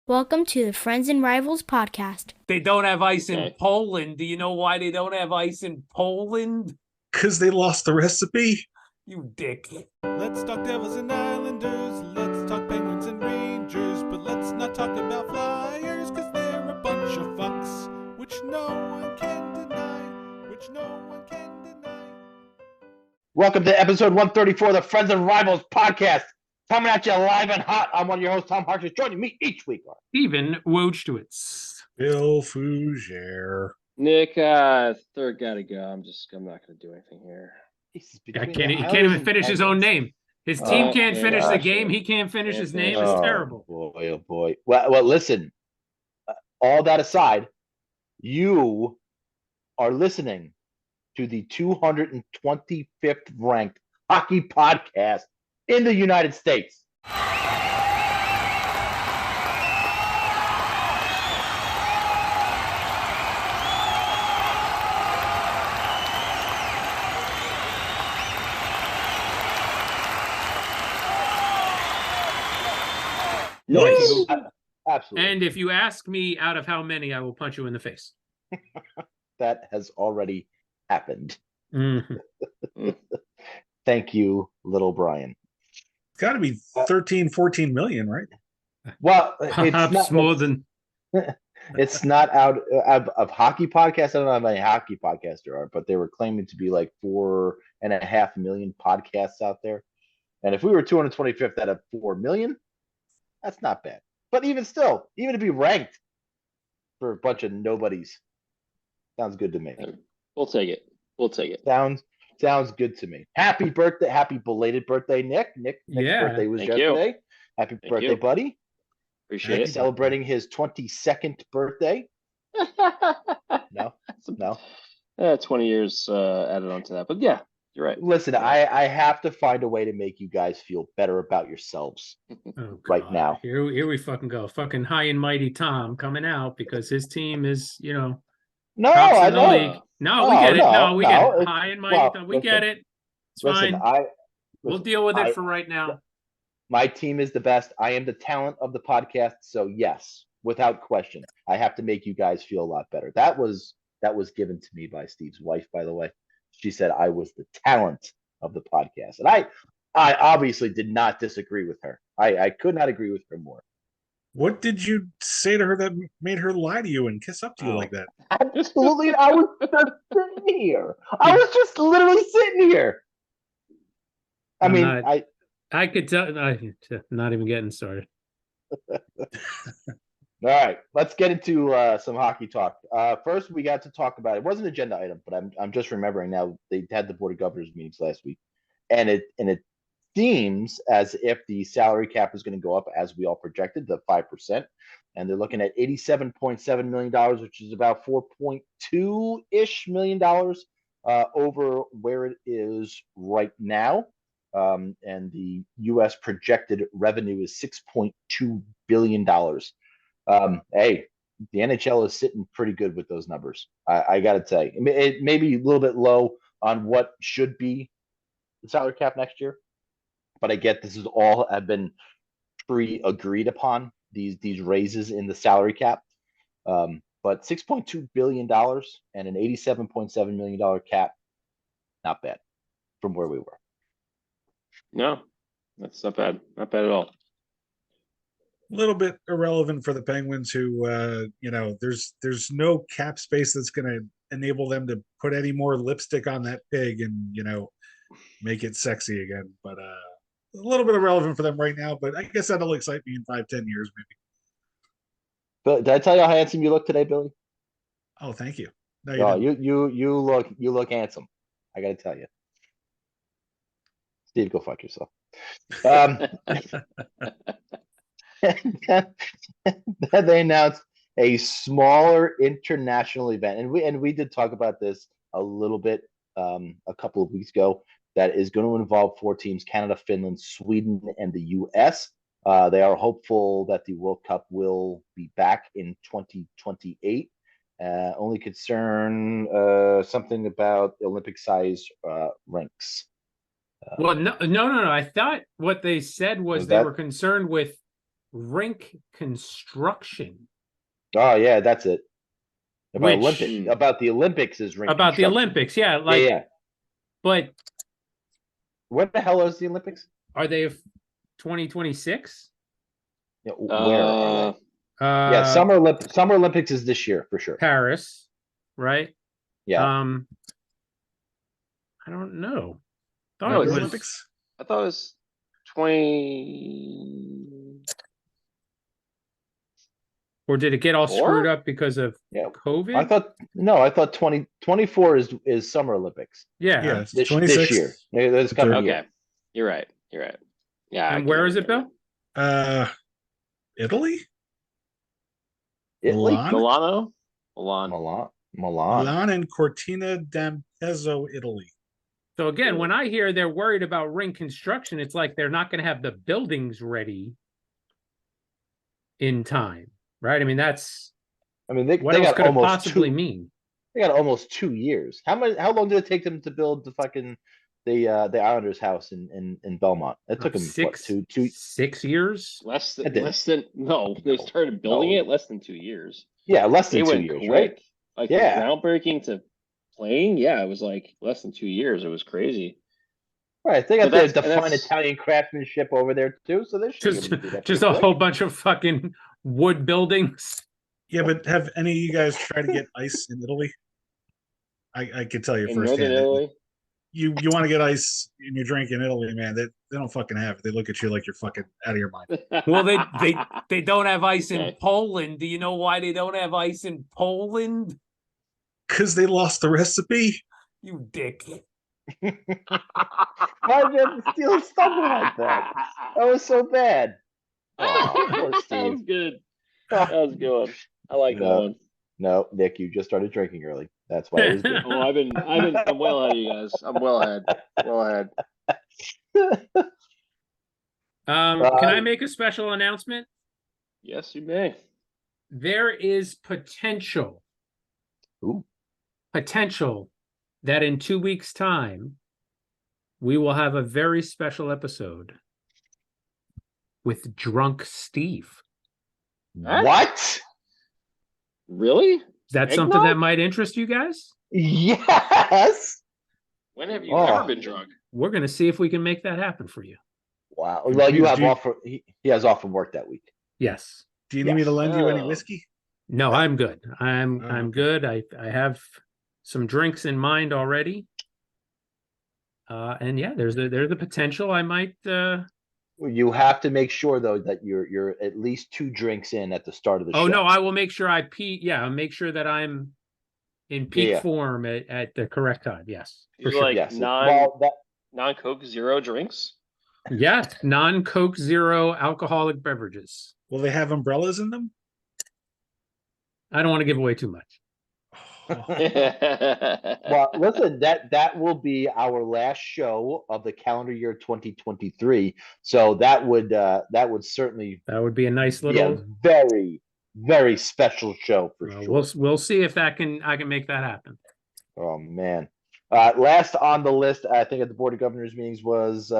Welcome to the Friends and Rivals podcast. They don't have ice in Okay. Poland. Do you know why they don't have ice in Poland? Because they lost the recipe. You dick. Let's talk Devils and Islanders. Let's talk Penguins and Rangers. But let's not talk about Flyers, because they're a bunch of fucks, which no one can deny. Welcome to episode 134 of the Friends and Rivals podcast. Coming at you live and hot. I'm one of your hosts, Tom Hartridge. Joining me each week are Even Wojtowicz. Bill Fougere. Nick, third gotta go. I'm not gonna do anything here. He can't even finish his own name. His team can't finish the game. He can't finish his name. It's terrible. Boy, oh boy. Well, listen. All that aside, you are listening to the 225th ranked hockey podcast in the United States. Yes. Absolutely. And if you ask me out of how many, I will punch you in the face. That has already happened. Mm-hmm. Thank you, little Brian. It's got to be 13, 14 million, right? Well, Perhaps more than it's not out of hockey podcasts. I don't know how many hockey podcasts there are, but they were claiming to be like 4.5 million podcasts out there. And if we were 225th out of 4 million, that's not bad. But even still, even to be ranked for a bunch of nobodies, sounds good to me. We'll take it. Sounds good to me. Happy birthday, happy belated birthday, Nick. Nick's birthday was yesterday. Happy birthday, buddy. Appreciate Nick it. celebrating his 22nd birthday. No. 20 years added on to that. But yeah, you're right. Listen, I have to find a way to make you guys feel better about yourselves right now. Here we fucking go. Fucking high and mighty Tom coming out because his team is, No, tops I in the know. league. No, we get it. No, we get it. High and mighty Tom. We listen, get it. It's fine. We'll deal with it for right now. My team is the best. I am the talent of the podcast. So yes, without question, I have to make you guys feel a lot better. That was given to me by Steve's wife, by the way. She said I was the talent of the podcast. And I obviously did not disagree with her. I could not agree with her more. What did you say to her that made her lie to you and kiss up to you like that? Absolutely. I was just sitting here. I was just literally sitting here. I could tell. Not even getting started. All right, let's get into some hockey talk. First, we got to talk about it. Wasn't an agenda item, but I'm just remembering now. They had the board of governors meetings last week, and it seems as if the salary cap is going to go up as we all projected, the 5%, and they're looking at $87.7 million, which is about $4.2-ish million over where it is right now. And the U.S. projected revenue is $6.2 billion. Hey, the NHL is sitting pretty good with those numbers. I got to say, it may be a little bit low on what should be the salary cap next year, but I get this is all have been pre-agreed upon, these raises in the salary cap. But $6.2 billion and an $87.7 million cap, not bad from where we were. No, that's not bad. Not bad at all. A little bit irrelevant for the Penguins, who there's no cap space that's going to enable them to put any more lipstick on that pig and make it sexy again. But a little bit irrelevant for them right now. But I guess that'll excite me in 5-10 years, maybe. But did I tell you how handsome you look today, Billy? Oh, thank you. No, you look handsome. I got to tell you. Steve, go fuck yourself. They announced a smaller international event, and we did talk about this a little bit a couple of weeks ago. That is going to involve 4 teams: Canada, Finland, Sweden, and the U.S. They are hopeful that the World Cup will be back in 2028. Only concern something about Olympic size rinks. Well, no. I thought what they said was they were concerned with rink construction. Oh yeah, that's it. About Which- about the Olympics is rink About the construction. Olympics, yeah. Like, yeah. But What the hell is the Olympics? are they 2026? Yeah, where are they? Uh, Yeah, Summer Olympics is this year for sure. Paris, right? Yeah. I don't know. Thought No, it it's was Olympics. I thought it was 20. Or did it get all screwed up because of Yeah. COVID? I thought 2024 is Summer Olympics. Yeah. It's This 26th. year. This coming Okay, year. you're right. Yeah. And where is it, Bill? Italy, Italy? Milan? Milano? Milan. Milan. Milan and Cortina d'Ampezzo, Italy. So again, when I hear they're worried about rink construction, it's like they're not going to have the buildings ready in time, right? I mean, they what else got could it almost possibly mean? They got almost 2 years. How long did it take them to build the Islanders house in Belmont? It took them Six 6 years? They started building it less than 2 years. Yeah, less than They 2 went years, quick. right? Like Yeah. groundbreaking to playing, yeah, it was like less than 2 years. It was crazy. Right. They got But the fine Italian craftsmanship over there too, so they should Just do that just pretty a quick. whole bunch of fucking wood buildings. Yeah, but have any of you guys tried to get ice in Italy? I can tell you In firsthand. Northern Italy, You want to get ice in your drink in Italy, man? They don't fucking have it. They look at you like you're fucking out of your mind. Well, they don't have ice in Okay. Poland. Do you know why they don't have ice in Poland? Because they lost the recipe. You dick. Why did you have to steal something like that? That was so bad. Oh, poor That Steve. was good. That was a good one. I like that No. one. No, Nick, you just started drinking early. That's why it was good. Oh, I'm well ahead of you guys. I'm well ahead. Well ahead. Can I make a special announcement? Yes, you may. There is potential Ooh. that in 2 weeks' time, we will have a very special episode with Drunk Steve. What? Really? Is that something Eggnog? that might interest you guys? Yes. When have you Oh. ever been drunk? We're going to see if we can make that happen for you. Wow. Well, you Do have you- off. He has off from work that week. Yes. Do you need me to lend you any Oh. whiskey? No, I'm good. I'm okay. good. I have some drinks in mind already. And yeah, there's the potential I might You have to make sure though that you're at least 2 drinks in at the start of the show. Oh no, I will make sure I'll make sure that I'm in peak Yeah. form at the correct time. Yes. For These are sure. like Yes. non Coke Zero drinks. Yeah, non-Coke Zero alcoholic beverages. Will they have umbrellas in them? I don't want to give away too much. Well, listen, that will be our last show of the calendar year 2023. So that would certainly That would be a nice be a little. very, very special show for sure. We'll see if I can make that happen. Oh man. Last on the list, I think at the Board of Governors meetings was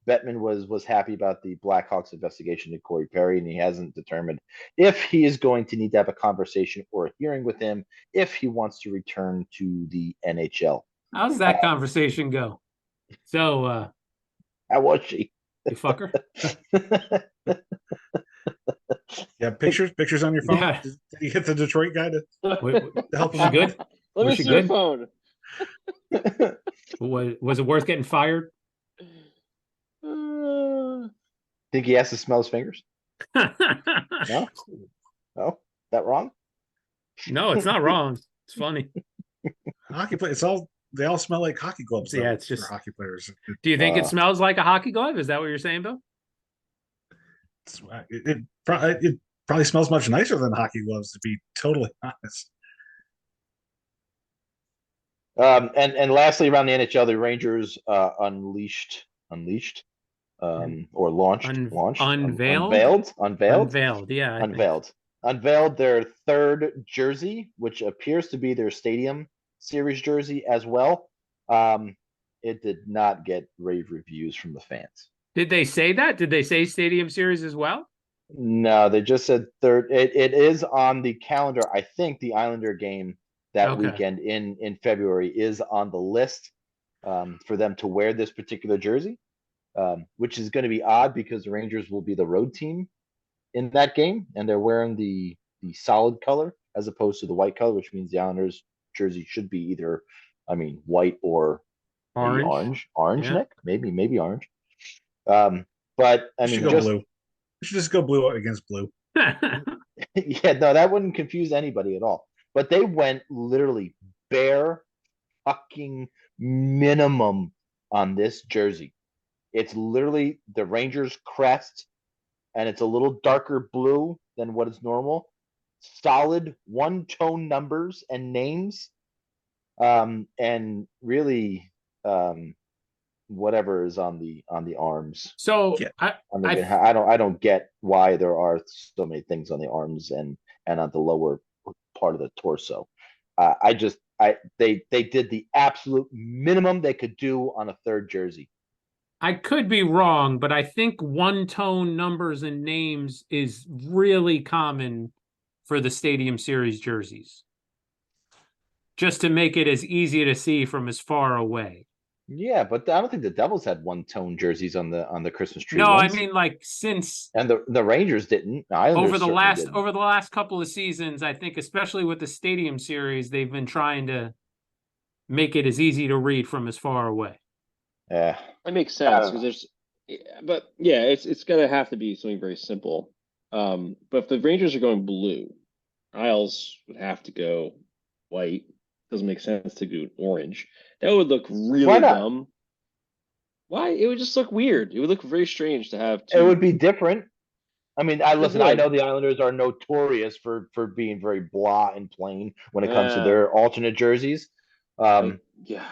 Bettman was happy about the Blackhawks investigation of Corey Perry, and he hasn't determined if he is going to need to have a conversation or a hearing with him if he wants to return to the NHL. How's that conversation go? So, How was she? you fucker. Yeah, pictures on your phone. Yeah. Did you get the Detroit guy to help him She out? good? Let me Was she see your good? phone. Was it worth getting fired? Think he has to smell his fingers? No? No? That wrong? No, it's not wrong. It's funny. Hockey play. They all smell like hockey gloves. Though, Yeah, it's for just- hockey players. Do you think it Uh, smells like a hockey glove? Is that what you're saying, Bill? It probably smells much nicer than hockey gloves, to be totally honest. And lastly, around the NHL, the Rangers unleashed or launched Unveiled? Unveiled, yeah. I think. unveiled their third jersey, which appears to be their Stadium Series jersey as well. It did not get rave reviews from the fans. Did they say that? Did they say Stadium Series as well? No, they just said third. It is on the calendar. I think the Islander game that Okay. weekend in February is on the list for them to wear this particular jersey, which is going to be odd because the Rangers will be the road team in that game, and they're wearing the solid color as opposed to the white color, which means the Islanders jersey should be either, I mean, white or maybe orange, Yeah. Nick, maybe orange. But I We should mean, go just blue. We should just go blue against blue. yeah, no, that wouldn't confuse anybody at all. But they went literally bare fucking minimum on this jersey. It's literally the Rangers crest, and it's a little darker blue than what is normal. Solid one-tone numbers and names, and really, whatever is on the arms. So Yeah. I don't get why there are so many things on the arms and on the lower part of the torso. They did the absolute minimum they could do on a third jersey. I could be wrong, but I think one-tone numbers and names is really common for the Stadium Series jerseys, just to make it as easy to see from as far away. Yeah, but I don't think the Devils had one-tone jerseys on the Christmas tree. No, ones. I mean like since and the Rangers didn't. The Islanders over didn't. the last couple of seasons, I think especially with the Stadium Series, they've been trying to make it as easy to read from as far away. Yeah, That makes sense because there's, but yeah, it's gonna have to be something very simple. But if the Rangers are going blue, Isles would have to go white. Doesn't make sense to go orange. That would look really Why not? dumb. Why? It would just look weird. It would look very strange to have it would be different. I mean, I listen. I would. know the Islanders are notorious for being very blah and plain when it comes to Yeah. their alternate jerseys. Yeah.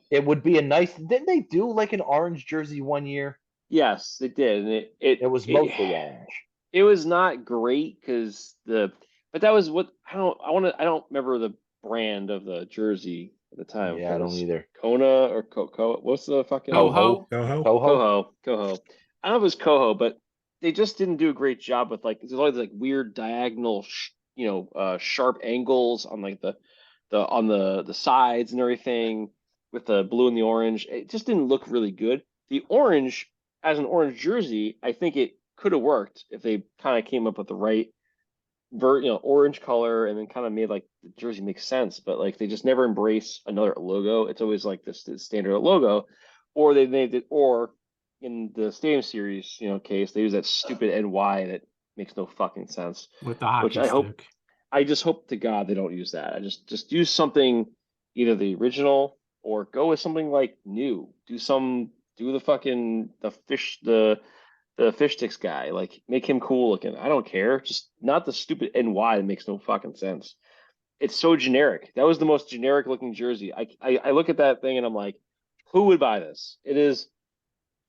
It would be a nice. Didn't they do like an orange jersey one year? Yes, they did, and It was mostly orange. It was not great because but that was what I don't remember the brand of the jersey at the time. Yeah, I don't either. Kona or Coho. What's the fucking Coho. Coho. Coho. I don't know if it was Coho, but they just didn't do a great job with like there's always like weird diagonal, sharp angles on like the sides and everything with the blue and the orange. It just didn't look really good. The orange as an orange jersey, I think it could have worked if they kind of came up with the right orange color and then kind of made like the jersey make sense. But like they just never embrace another logo. It's always like this standard logo, or they made it, or in the Stadium Series, case they use that stupid NY that makes no fucking sense. With the hockey stick. I just hope to God they don't use that. I just use something, either the original or go with something like new. Do the fish sticks guy, like make him cool looking. I don't care. Just not the stupid NY that makes no fucking sense. It's so generic. That was the most generic looking jersey. I look at that thing and I'm like, who would buy this? It is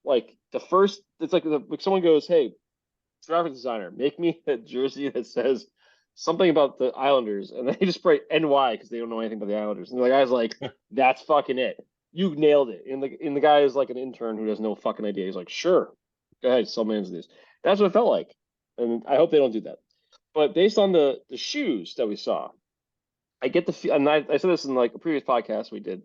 like it's like someone goes, hey, graphic designer, make me a jersey that says something about the Islanders, and they just write NY because they don't know anything about the Islanders. And the guy's like, that's fucking it. You nailed it. And the guy is like an intern who has no fucking idea. He's like, sure, go ahead, sell man's these. That's what it felt like. And I hope they don't do that. But based on the shoes that we saw, I get the feel, and I said this in like a previous podcast we did,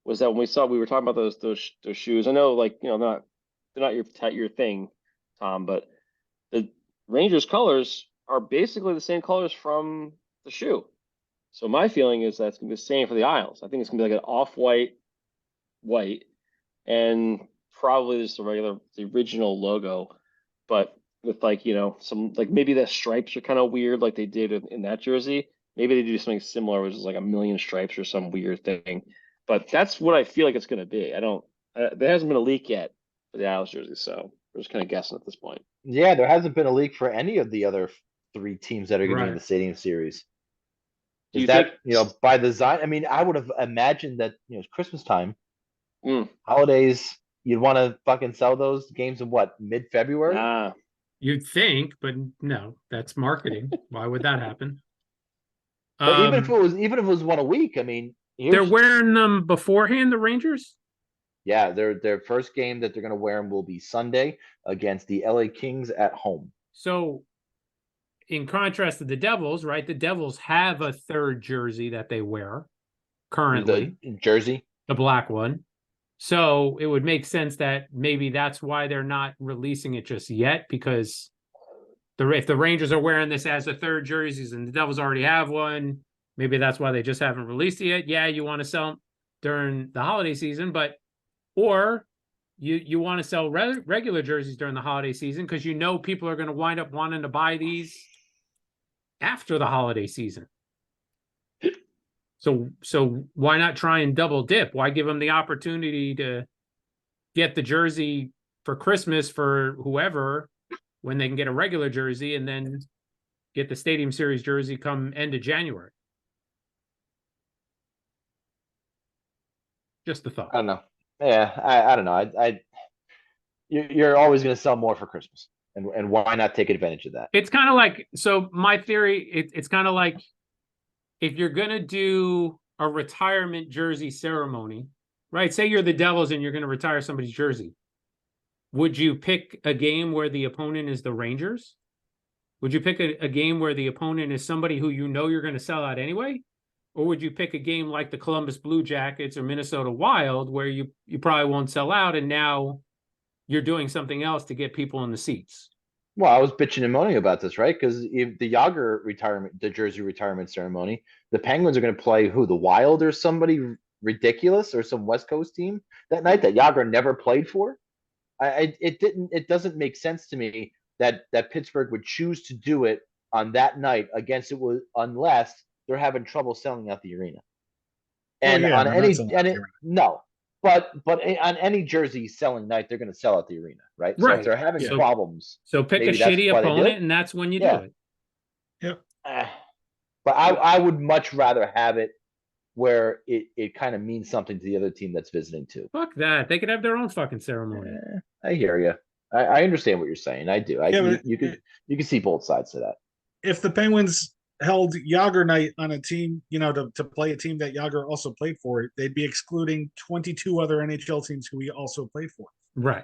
was that when we were talking about those shoes. I know, like, they're not your thing, Tom, but the Rangers colors are basically the same colors from the shoe. So my feeling is that's gonna be the same for the Isles. I think it's gonna be like an off-white, white, and probably just the original logo, but with like some like maybe the stripes are kind of weird like they did in that jersey. Maybe they do something similar, which is like a million stripes or some weird thing. But that's what I feel like it's gonna be. There hasn't been a leak yet for the Isles jersey, so we're just kind of guessing at this point. Yeah, there hasn't been a leak for any of the other 3 teams that are going to be in the Stadium Series. Is that by design? I mean, I would have imagined that it's Christmas time, holidays. You'd want to fucking sell those games in what, mid-February? Nah. You'd think, but no, that's marketing. Why would that happen? But even if it was one a week, I mean, they're wearing them beforehand, the Rangers? Yeah, their first game that they're going to wear them will be Sunday against the LA Kings at home. So in contrast to the Devils, right? The Devils have a third jersey that they wear currently, The jersey. the black one. So it would make sense that maybe that's why they're not releasing it just yet, because if the Rangers are wearing this as a third jerseys and the Devils already have one, maybe that's why they just haven't released it yet. Yeah, you want to sell them during the holiday season, or you want to sell regular jerseys during the holiday season because you know people are going to wind up wanting to buy these after the holiday season. So why not try and double dip? Why give them the opportunity to get the jersey for Christmas for whoever when they can get a regular jersey and then get the Stadium Series jersey come end of January? Just the thought. I don't know. Yeah, I don't know. You're always going to sell more for Christmas, and why not take advantage of that? It's kind of like, so my theory, it's kind of like if you're going to do a retirement jersey ceremony, right? Say you're the Devils and you're going to retire somebody's jersey. Would you pick a game where the opponent is the Rangers? Would you pick a game where the opponent is somebody who you know you're going to sell out anyway? Or would you pick a game like the Columbus Blue Jackets or Minnesota Wild where you probably won't sell out and now you're doing something else to get people in the seats? Well, I was bitching and moaning about this, right? Because if the Yager retirement, the jersey retirement ceremony, the Penguins are going to play who? The Wild or somebody ridiculous or some West Coast team that night that Yager never played for. It doesn't make sense to me that Pittsburgh would choose to do it on that night against it was unless they're having trouble selling out the arena. And on any no, but on any jersey selling night, they're going to sell out the arena, right? So if they're having problems, so pick a shitty opponent, and that's when you do it. Yep. But I would much rather have it where it kind of means something to the other team that's visiting too. Fuck that. They could have their own fucking ceremony. I hear you. I understand what you're saying. I do. You can see both sides to that. If the Penguins held Yager night on a team, to play a team that Yager also played for, they'd be excluding 22 other NHL teams who he also played for. Right.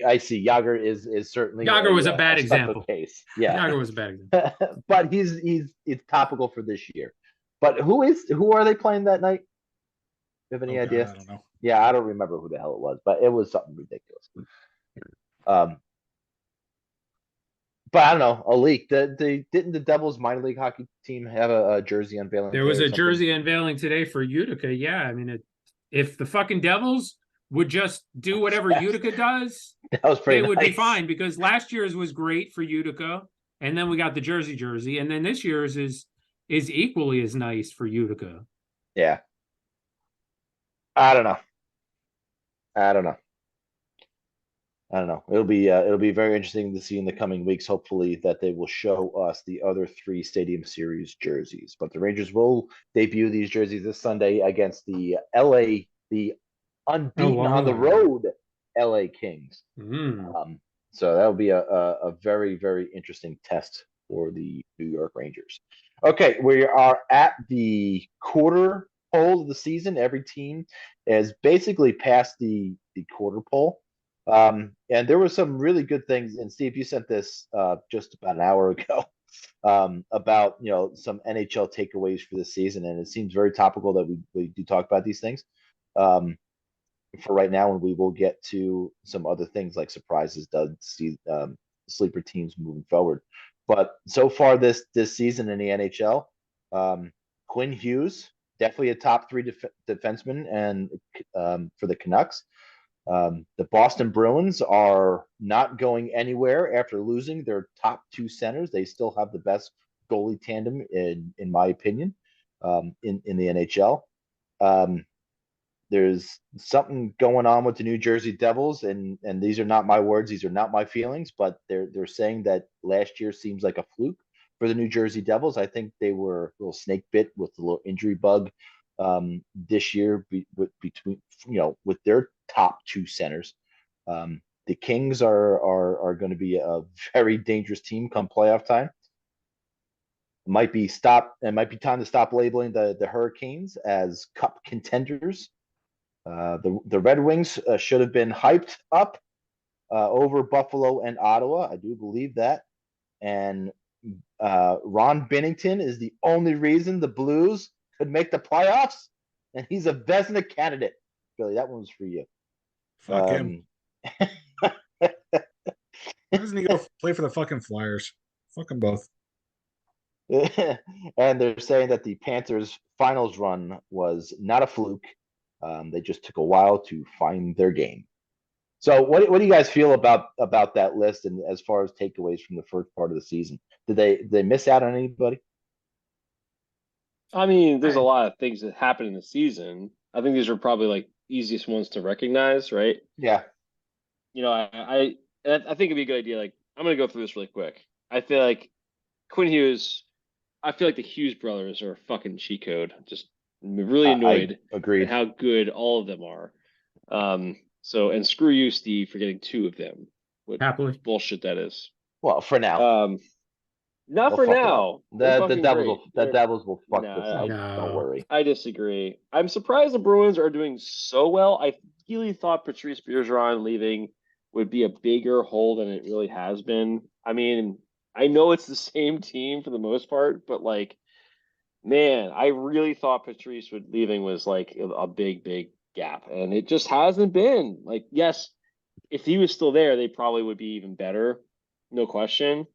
I see. Yager is certainly Yager was a bad example. Case. Yeah, Yager was a bad example. But it's topical for this year. But who are they playing that night? You have any idea? God, I don't know. Yeah, I don't remember who the hell it was, but it was something ridiculous. But I don't know. A leak. Didn't the Devils minor league hockey team have a jersey unveiling? There was a jersey unveiling today for Utica. Yeah, I mean, if the fucking Devils would just do whatever Utica does, they would be fine, because last year's was great for Utica, and then we got the jersey, and then this year's is equally as nice for Utica. Yeah. I don't know. It'll be very interesting to see in the coming weeks. Hopefully that they will show us the other 3 Stadium Series jerseys. But the Rangers will debut these jerseys this Sunday against the unbeaten on the road LA Kings. So that'll be a very, very interesting test for the New York Rangers. Okay, we are at the quarter pole of the season. Every team has basically passed the quarter pole. And there were some really good things. And Steve, you sent this just about an hour ago about some NHL takeaways for the season, and it seems very topical that we do talk about these things for right now, and we will get to some other things like surprises to see sleeper teams moving forward. But so far this season in the NHL, Quinn Hughes, definitely a top 3 defenseman, and for the Canucks. The Boston Bruins are not going anywhere after losing their top 2 centers. They still have the best goalie tandem in my opinion in the NHL. There's something going on with the New Jersey Devils, and these are not my words, these are not my feelings, but they're saying that last year seems like a fluke for the New Jersey Devils. I think they were a little snake bit with the little injury bug this year between with their top 2 centers. The Kings are going to be a very dangerous team come playoff time. It might be time to stop labeling the Hurricanes as cup contenders. The Red Wings should have been hyped up over Buffalo and Ottawa. I do believe that. And Ron Bennington is the only reason the Blues could make the playoffs, and he's a Vezina candidate. Billy, that one's for you. Fuck him. Why doesn't he go play for the fucking Flyers? Fuck them both. And they're saying that the Panthers' finals run was not a fluke. They just took a while to find their game. So, what do you guys feel about that list, and as far as takeaways from the first part of the season? Did they miss out on anybody? I mean, there's a lot of things that happen in the season. I think these are probably like easiest ones to recognize, right? Yeah. You know, I think it'd be a good idea. Like, I'm gonna go through this really quick. I feel like Quinn Hughes. I feel like the Hughes brothers are a fucking cheat code. Just really annoyed I agree. at how good all of them are. So, and screw you, Steve, for getting two of them. What Happily. bullshit that is. Well, for now. Not We'll for fuck it now. up. They're The fucking Devils great. the Devils will fuck No, this up. No. Don't worry. I disagree. I'm surprised the Bruins are doing so well. I really thought Patrice Bergeron leaving would be a bigger hole than it really has been. I mean, I know it's the same team for the most part, but like, man, I really thought Patrice would leaving was like a big, big gap, and it just hasn't been. Like, yes, if he was still there, they probably would be even better, no question.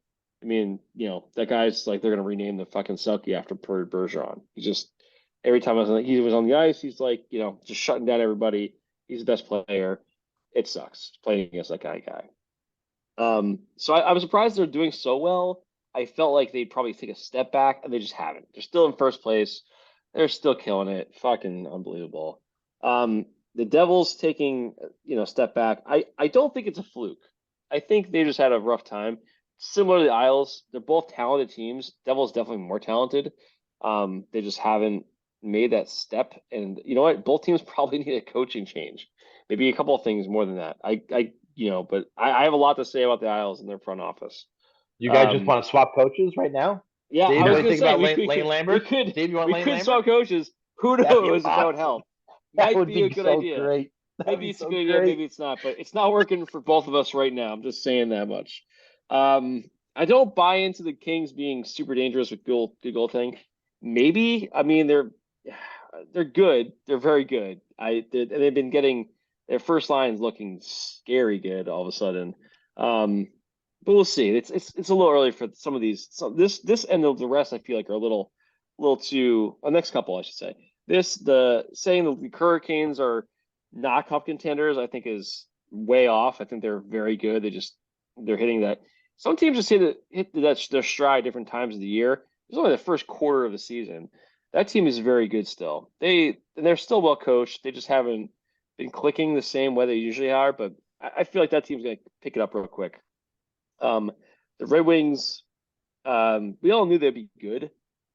I mean, you know, that guy's like they're gonna rename the fucking Selkie after Bergeron. He just every time he was on the ice, he's like, you know, just shutting down everybody. He's the best player. It sucks playing against that guy. So I was surprised they're doing so well. I felt like they'd probably take a step back, and they just haven't. They're still in first place. They're still killing it. Fucking unbelievable. The Devils taking, you know, a step back. I don't think it's a fluke. I think they just had a rough time. Similar to the Isles, they're both talented teams. Devils definitely more talented. They just haven't made that step. And you know what? Both teams probably need a coaching change. Maybe a couple of things more than that. But I have a lot to say about the Isles and their front office. You guys just want to swap coaches right now? Yeah, Dave, I was what do going you to think say about Lane Lambert? Dave, you want we Lane could Lambert? swap coaches. Who That'd be knows if that would awesome. help? That Might would be a be good so idea. great. That'd Maybe be it's so a good idea, great. maybe it's not, but it's not working for both of us right now. I'm just saying that much. I don't buy into the Kings being super dangerous with good goaltending. Maybe, I mean they're good. They're very good. They've been getting their first line's looking scary good all of a sudden. But we'll see. It's a little early for some of these. So this and the rest I feel like are a little too. Next couple I should say. Saying the Hurricanes are not cup contenders I think is way off. I think they're very good. They're hitting that. Some teams just hit their stride different times of the year. It's only the first quarter of the season. That team is very good still. They're still well coached. They just haven't been clicking the same way they usually are. But I feel like that team's going to pick it up real quick. The Red Wings, we all knew they'd be good,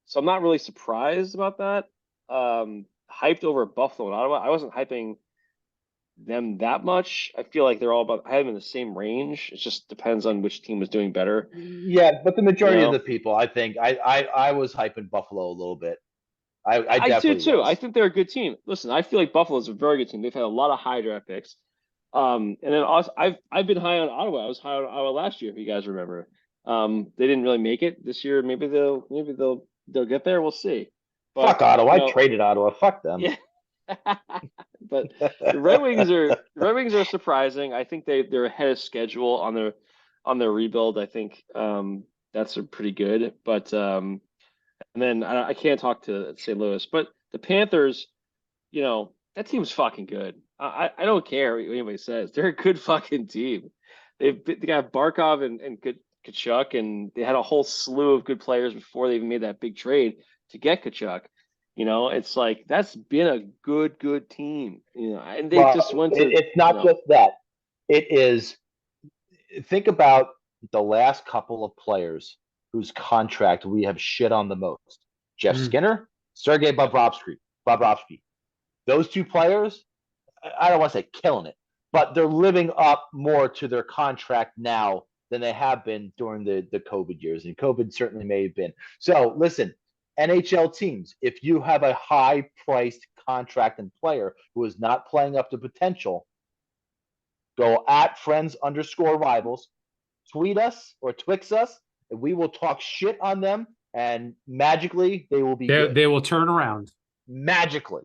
so I'm not really surprised about that. Hyped over Buffalo and Ottawa. I wasn't hyping them that much. I feel like they're all about. I have them in the same range. It just depends on which team was doing better. Yeah, but the majority You of know? the people, I think, I was hyping Buffalo a little bit. I I do definitely too. was. I think they're a good team. Listen, I feel like Buffalo's a very good team. They've had a lot of high draft picks. And then also, I've been high on Ottawa. I was high on Ottawa last year, if you guys remember. They didn't really make it this year. Maybe they'll get there. We'll see. But, Fuck Ottawa. you know, I traded Ottawa. Fuck them. yeah. But the Red Wings are surprising. I think they're ahead of schedule on their rebuild. I think that's pretty good. But and then I can't talk to St. Louis, but the Panthers, you know, that team's fucking good. I don't care what anybody says. They're a good fucking team. They got Barkov and Kachuk, and they had a whole slew of good players before they even made that big trade to get Kachuk. You know, it's like that's been a good team. You know, and they just went to. It's not just that. It is. Think about the last couple of players whose contract we have shit on the most: Jeff Skinner, Sergei Bobrovsky. Those two players, I don't want to say killing it, but they're living up more to their contract now than they have been during the COVID years. And COVID certainly may have been. So listen, NHL teams, if you have a high-priced contract and player who is not playing up to potential, go at friends_rivals, tweet us or Twix us, and we will talk shit on them, and magically they will be good. They will turn around. Magically.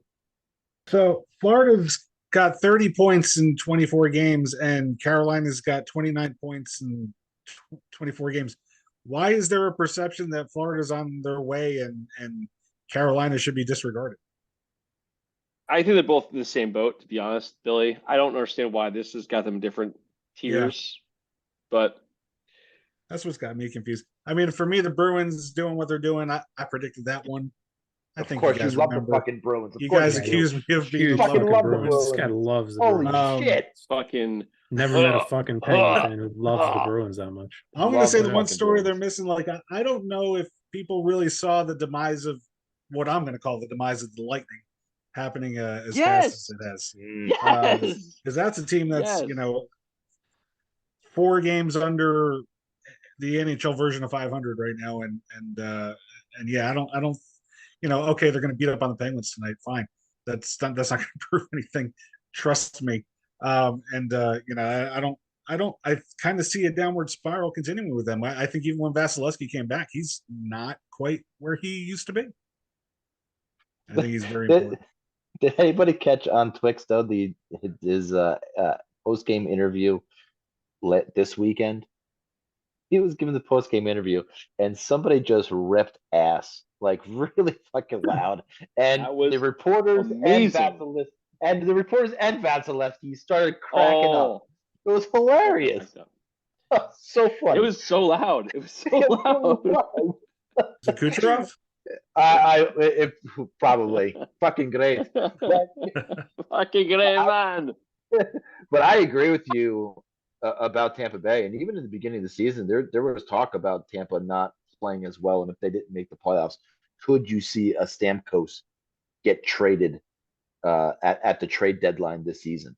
So Florida's got 30 points in 24 games, and Carolina's got 29 points in 24 games. Why is there a perception that Florida's on their way and Carolina should be disregarded? I think they're both in the same boat, to be honest, Billy. I don't understand why this has got them different tiers, but that's what's got me confused. I mean, for me, the Bruins doing what they're doing, I predicted that one. I think of course, you guys love remember. The fucking Bruins. You guys accused me of being Huge fucking fucking love the Bruins. Bruins. This guy loves the Holy Bruins. shit. fucking Never met a fucking Penguin fan who loves the Bruins that much. I'm going to Love say the the one fucking story they're Bruins. missing. Like, I don't know if people really saw the demise of what I'm going to call the demise of the Lightning happening as fast as it has. yes. Because that's a team that's, Yes. 4 games under the NHL version of 500 right now. And yeah, I don't, okay, they're going to beat up on the Penguins tonight. Fine. That's not going to prove anything. Trust me. I kind of see a downward spiral continuing with them. I think even when Vasilevsky came back, he's not quite where he used to be. I think he's very important. Did anybody catch on Twix though his post game interview this weekend? He was giving the post game interview, and somebody just ripped ass like really fucking loud, and the reporters amazing. and Vasilevsky started cracking up. It was hilarious. So funny. It was so loud. It was so loud. Is it Kucherov? Probably fucking great. Fucking great, man. But I agree with you about Tampa Bay, and even in the beginning of the season, there was talk about Tampa not playing as well, and if they didn't make the playoffs, could you see a Stamkos get traded at the trade deadline this season?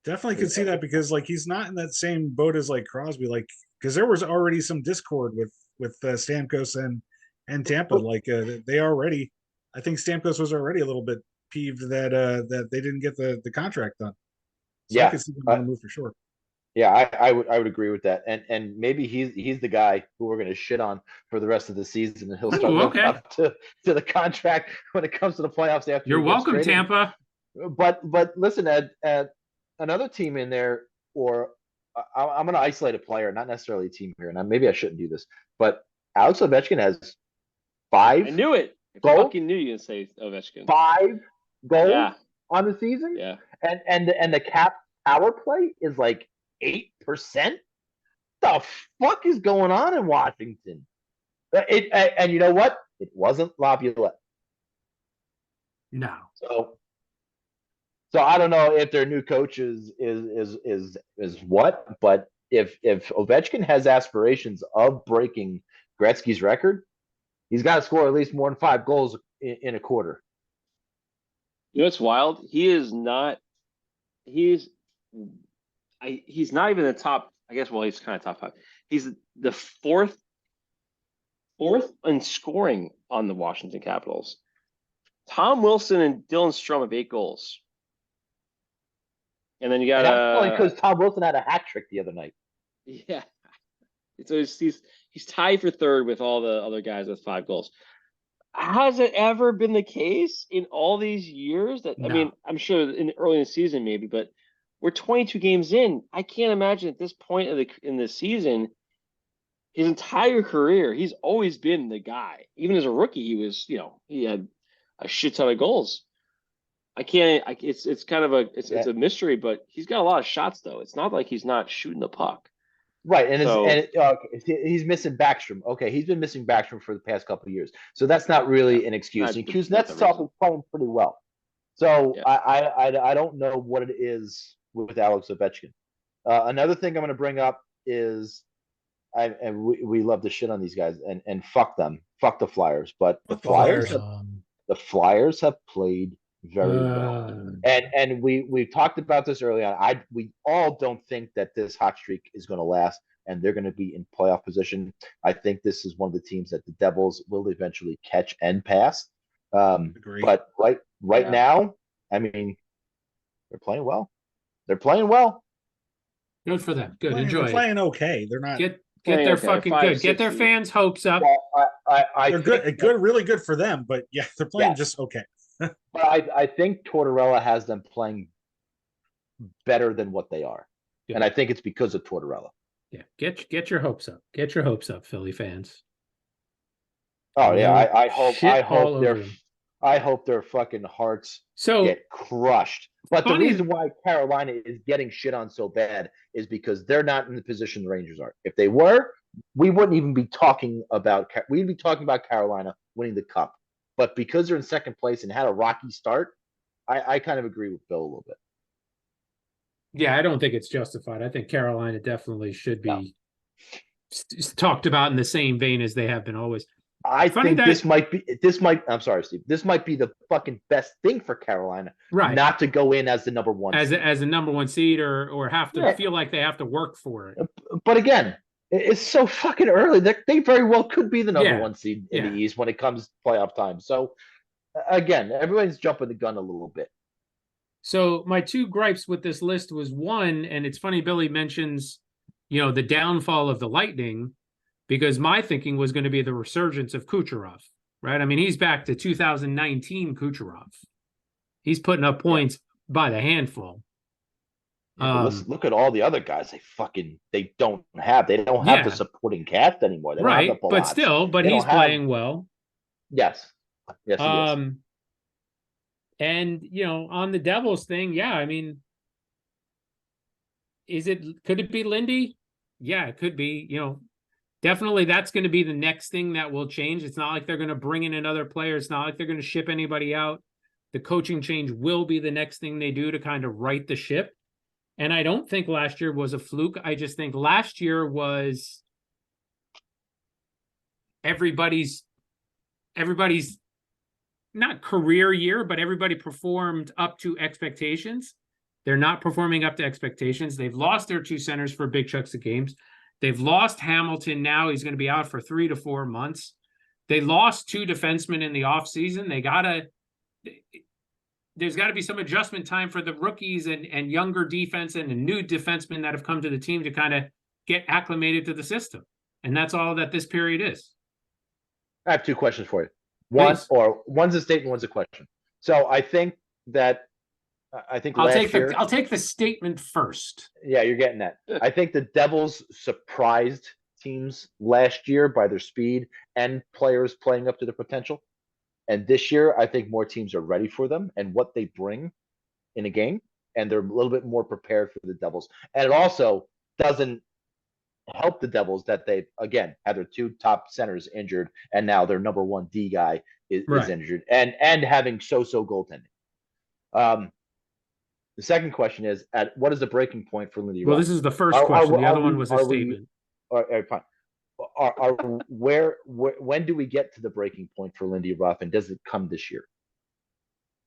Definitely could see that, because like he's not in that same boat as like Crosby, like because there was already some discord with Stamkos and Tampa. Like they already, I think Stamkos was already a little bit peeved that they didn't get the contract done. So I could see them on the move for sure. Yeah, I would agree with that, and maybe he's the guy who we're going to shit on for the rest of the season, and he'll start living up to the contract when it comes to the playoffs. After you're welcome, traded. Tampa. But listen, at another team in there, or I'm going to isolate a player, not necessarily a team here, and maybe I shouldn't do this, but Alex Ovechkin has 5. I knew it. I fucking knew you were going to say Ovechkin. 5 goals on the season. Yeah, and the cap power play is like 8%. The fuck is going on in Washington? And you know what? It wasn't Laviolette. No. So I don't know if their new coach is what, but if Ovechkin has aspirations of breaking Gretzky's record, he's got to score at least more than 5 goals in a quarter. You know what's wild? He's not even the top. I guess. Well, he's kind of top 5. He's the fourth in scoring on the Washington Capitals. Tom Wilson and Dylan Strome have 8 goals. And then you got only because Tom Wilson had a hat trick the other night. Yeah, so he's tied for 3rd with all the other guys with 5 goals. Has it ever been the case in all these years? That no. I mean, I'm sure early in the season maybe, but we're 22 games in. I can't imagine at this point in the season, his entire career, he's always been the guy. Even as a rookie, he was, he had a shit ton of goals. It's kind of it's a mystery, but he's got a lot of shots though. It's not like he's not shooting the puck. Right, and he's missing Backstrom. Okay, he's been missing Backstrom for the past couple of years, so that's not really an excuse. And Kuznetsov is playing pretty well, so I don't know what it is with Alex Ovechkin. Another thing I'm going to bring up is, we love to shit on these guys and fuck them, fuck the Flyers, but the Flyers have played very well, and we've talked about this early on. We all don't think that this hot streak is going to last, and they're going to be in playoff position. I think this is one of the teams that the Devils will eventually catch and pass. But right Yeah. now, I mean, they're playing well. They're playing well. Good for them. Good. They're Enjoy it. playing okay. They're not. Get Playing their okay. fucking 5, good. Get their 6 fans' hopes up. Well, I They're think good, really good for them. But yeah, they're playing Yes. just okay. but I think Tortorella has them playing better than what they are, Good. and I think it's because of Tortorella. Yeah. Get your hopes up. Get your hopes up, Philly fans. Oh yeah, They'll I hope shit all over them. I hope their fucking hearts So get crushed. But the funny- reason why Carolina is getting shit on so bad is because they're not in the position the Rangers are. If they were, we wouldn't even be talking about. We'd be talking about Carolina winning the cup. But because they're in second place and had a rocky start, I kind of agree with Bill a little bit. yeah, I don't think it's justified. I think Carolina definitely should No. be talked about in the same vein as they have been always. I Funny think that- this might. I'm sorry, Steve. This might be the fucking best thing for Carolina, Right. not to go in as the number one. as seed. a number one seed or have to Yeah. feel like they have to work for it. But again, it's so fucking early that they very well could be the number Yeah. one seed in Yeah. the East when it comes playoff time. So again, everybody's jumping the gun a little bit. So my two gripes with this list was one, and it's funny Billy mentions, the downfall of the Lightning, because my thinking was going to be the resurgence of Kucherov, right? I mean, he's back to 2019 Kucherov. He's putting up points by the handful. Yeah, but look at all the other guys. They don't have Yeah. the supporting cast anymore. They don't Right, have the but Palats. still, but They he's don't have- playing well. Yes, yes, he is. And on the Devils thing, yeah, I mean, could it be Lindy? Yeah, it could be. Definitely that's going to be the next thing that will change. It's not like they're going to bring in another player. It's not like they're going to ship anybody out. The coaching change will be the next thing they do to kind of right the ship. And I don't think last year was a fluke. I just think last year was everybody's not career year, but everybody performed up to expectations. They're not performing up to expectations. They've lost their two centers for big chunks of games. They've lost Hamilton now. He's going to be out for 3 to 4 months. They lost 2 defensemen in the offseason. There's got to be some adjustment time for the rookies and younger defense and the new defensemen that have come to the team to kind of get acclimated to the system. And that's all that this period is. I have 2 questions for you. Please. One's a statement, one's a question. So I think I'll take the statement first. Yeah, you're getting that. I think the Devils surprised teams last year by their speed and players playing up to their potential. And this year, I think more teams are ready for them and what they bring in a game. And they're a little bit more prepared for the Devils. And it also doesn't help the Devils that they, again, had their 2 top centers injured. And now their number 1 D guy is injured and having so-so goaltending. The second question is, what is the breaking point for Lindy? Well, this is the first question. The other one was a statement. Fine. When do we get to the breaking point for Lindy Ruff, and does it come this year?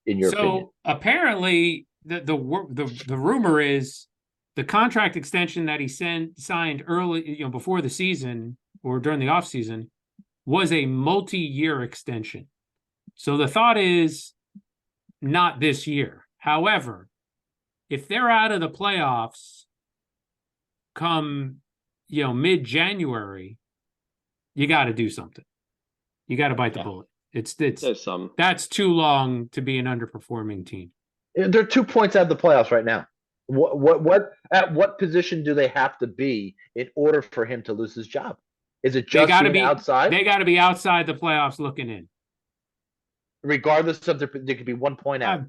In your opinion? Apparently, the rumor is the contract extension that he signed early, before the season or during the offseason was a multi-year extension. So the thought is not this year. However, if they're out of the playoffs come, mid-January, you got to do something. You got to bite the bullet. That's too long to be an underperforming team. They're 2 points out of the playoffs right now. At what position do they have to be in order for him to lose his job? Is it just outside? They got to be outside the playoffs looking in. Regardless of they could be 1 point out.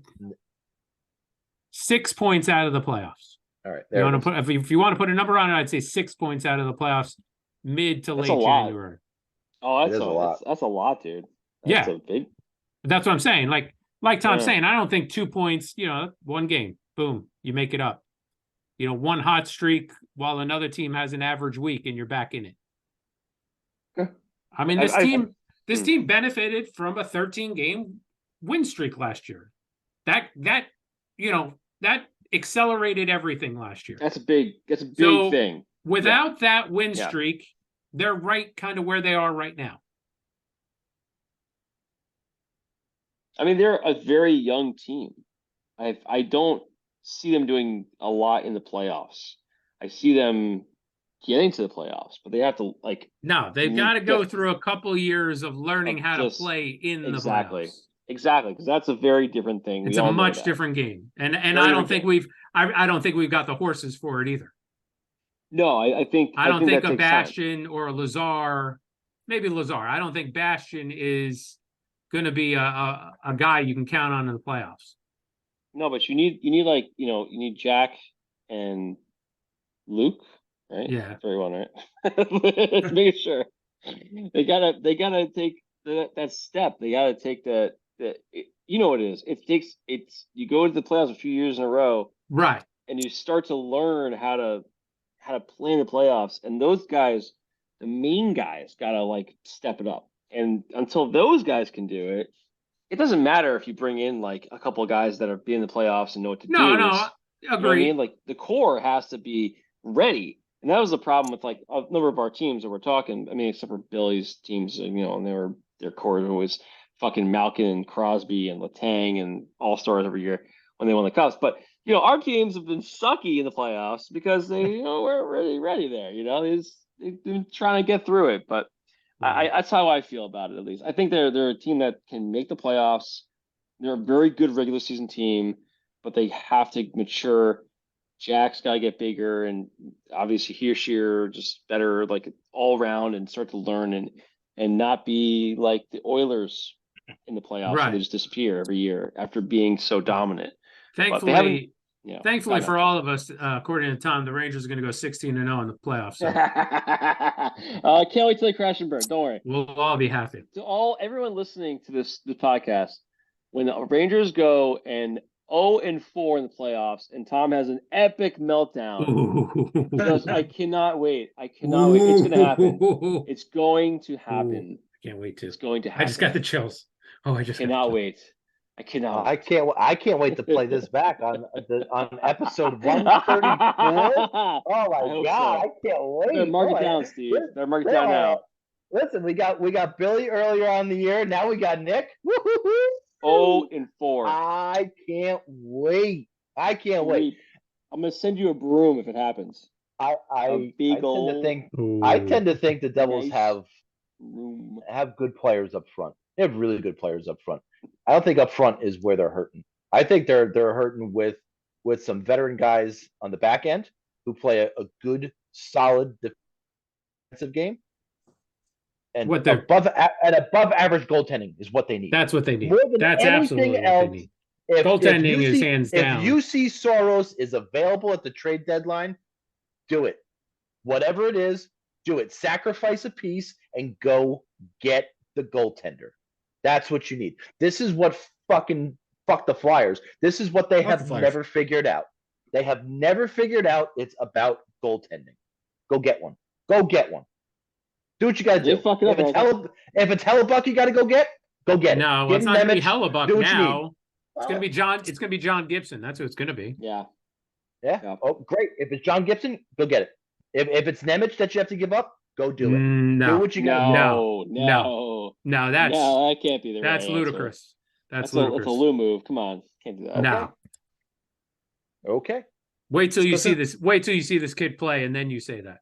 6 points out of the playoffs. All right. If you want to put a number on it, I'd say 6 points out of the playoffs, mid to late January. Oh, that's a lot. That's a lot, dude. That's a big. That's what I'm saying. Like Tom's saying, I don't think 2 points. 1 game, boom, you make it up. 1 hot streak while another team has an average week, and you're back in it. Okay. I mean, this team benefited from a 13-game win streak last year. That accelerated everything last year. That's a big thing. Without that win streak, they're right kind of where they are right now. I mean, they're a very young team. I don't see them doing a lot in the playoffs. I see them getting to the playoffs, but they have to like No, they've got to go get through a couple years of learning how to just play in the exactly, playoffs. exactly, because that's a very different thing. It's We a all know much that. different game, and Very I don't different think game. I don't think we've got the horses for it either. No, I think I don't think think that a takes time. Bastion or a Lazar, maybe Lazar. I don't think Bastion is going to be a guy you can count on in the playoffs. No, but you need like you need Jack and Luke, right? Yeah. Very well, right? Making sure they gotta take that step. They gotta take you know what it is. It's you go to the playoffs a few years in a row, Right. and you start to learn how to play in the playoffs. And those guys, the main guys, gotta like step it up. And until those guys can do it, it doesn't matter if you bring in like a couple of guys that are be in the playoffs and know what to No, do. no, You know what I agree. mean? Like the core has to be ready. And that was the problem with like a number of our teams that we're talking. I mean, except for Billy's teams, and their core was fucking Malkin and Crosby and Letang and all stars every year when they won the cups. But our teams have been sucky in the playoffs because they weren't really ready there. They've been trying to get through it, but that's how I feel about it. At least I think they're a team that can make the playoffs. They're a very good regular season team, but they have to mature. Jack's got to get bigger, and obviously he or she are just better, like all around, and start to learn and not be like the Oilers in the playoffs, where they Right. just disappear every year after being so dominant. But they Thankfully, haven't, thankfully for all of us, according to Tom, the Rangers are going to go 16-0 in the playoffs. So I can't wait till they crash and burn. Don't worry. we'll all be happy. To everyone listening to this podcast, when the Rangers go and 0-4 in the playoffs, and Tom has an epic meltdown. I cannot wait. I cannot wait. It's going to happen. It's going to happen. I can't wait to. It's going to happen. I just got the chills. Oh, I just cannot wait. I cannot. I can't wait to play this back on episode 134. Oh my god, I can't wait. Better mark it down, Steve. Better mark it down now. Listen, we got Billy earlier on the year. Now we got Nick. 0-4. I can't wait. I can't wait. I'm gonna send you a broom if it happens. I tend to think the Devils have good players up front. They have really good players up front. I don't think up front is where they're hurting. I think they're hurting with some veteran guys on the back end who play a good, solid defensive game. And above average goaltending is what they need. That's what they need. More than That's anything absolutely else, what they need. Goaltending is hands down. If UC Soros is available at the trade deadline, do it. Whatever it is, do it. Sacrifice a piece and go get the goaltender. That's what you need. This is what fuck the Flyers. This is what they have never figured out. They have never figured out it's about goaltending. Go get one. Go get one. Do what you got to do. If it's Hellebuck you got to go get it. No, it's not going to be Hellebuck now. It's going to be John. It's going to be John Gibson. That's who it's going to be. Yeah. Oh, great. If it's John Gibson, go get it. If it's Nemec that you have to give up, go do it. No. Do what you got. No. That can't be the right That's ludicrous. Answer. That's ludicrous. That's a Lou move. Come on, can't do that. No. Okay. Wait till you see this. Wait till you see this kid play, and then you say that.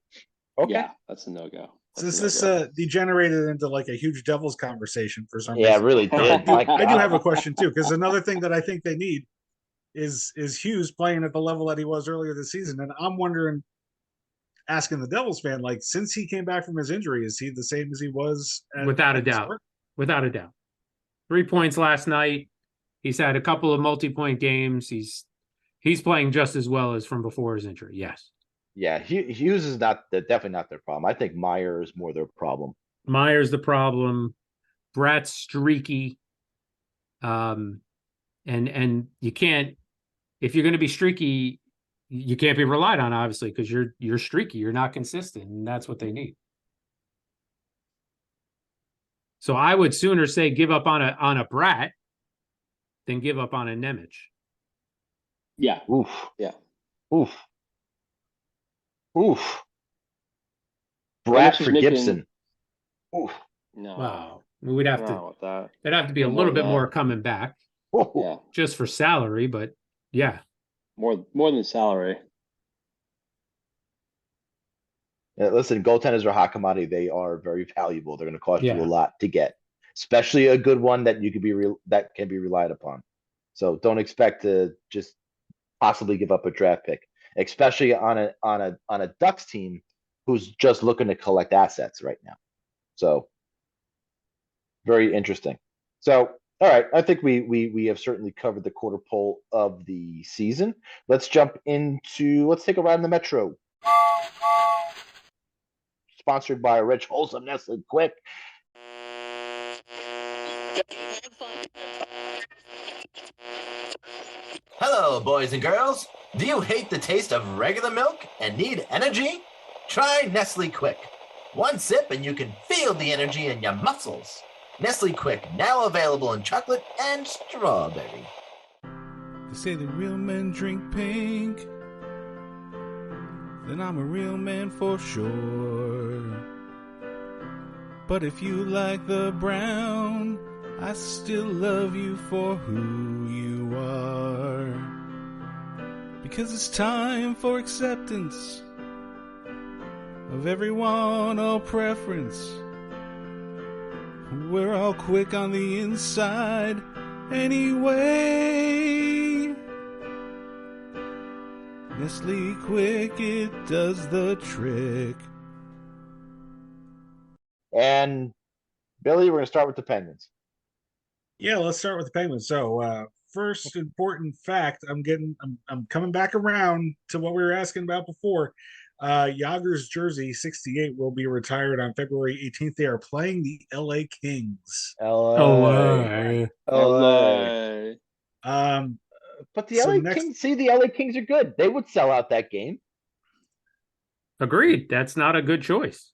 Okay. Yeah, that's a no-go. So this degenerated into like a huge Devils conversation for some reason. Yeah, it really did. I do have a question too, because another thing that I think they need is Hughes playing at the level that he was earlier this season, and I'm wondering, asking the Devils fan, like, since he came back from his injury, is he the same as he was? Without a doubt. Without a doubt. 3 points last night. He's had a couple of multi-point games. He's playing just as well as from before his injury. Yes. Yeah, Hughes is definitely not their problem. I think Meyer is more their problem. Meyer's the problem. Brett's streaky. And you can't, if you're going to be streaky, you can't be relied on, obviously, because you're streaky. You're not consistent, and that's what they need. So I would sooner say give up on a Bratt than give up on a Nemec. Yeah. Oof. Yeah. Oof. Bratt for Gibson. Oof. No. Wow. We'd have I to. don't want that. There'd have to be a More little than bit more that. coming back Yeah, just for salary, but yeah. more than salary. Listen, goaltenders are hot commodity. They are very valuable. They're going to cost you a Yeah. lot to get, especially a good one that you could be that can be relied upon. So don't expect to just possibly give up a draft pick, especially on a Ducks team who's just looking to collect assets right now. So very interesting. So all right, I think we have certainly covered the quarter pole of the season. Let's take a ride in the Metro. Sponsored by Rich Wholesome Nestle Quick. Hello, boys and girls. Do you hate the taste of regular milk and need energy? Try Nestle Quick. One sip and you can feel the energy in your muscles. Nestle Quick, now available in chocolate and strawberry. They say the real men drink pink. Then I'm a real man for sure. But if you like the brown, I still love you for who you are. Because it's time for acceptance of everyone, all preference. We're all quick on the inside anyway. Nestle Quick, it does the trick. And Billy, we're going to start with the Penguins. Yeah, let's start with the Penguins. So, first important fact, I'm coming back around to what we were asking about before. Yager's jersey 68 will be retired on February 18th. They are playing the LA Kings. LA. LA. But the So LA next- Kings, the LA Kings are good. They would sell out that game. Agreed. That's not a good choice.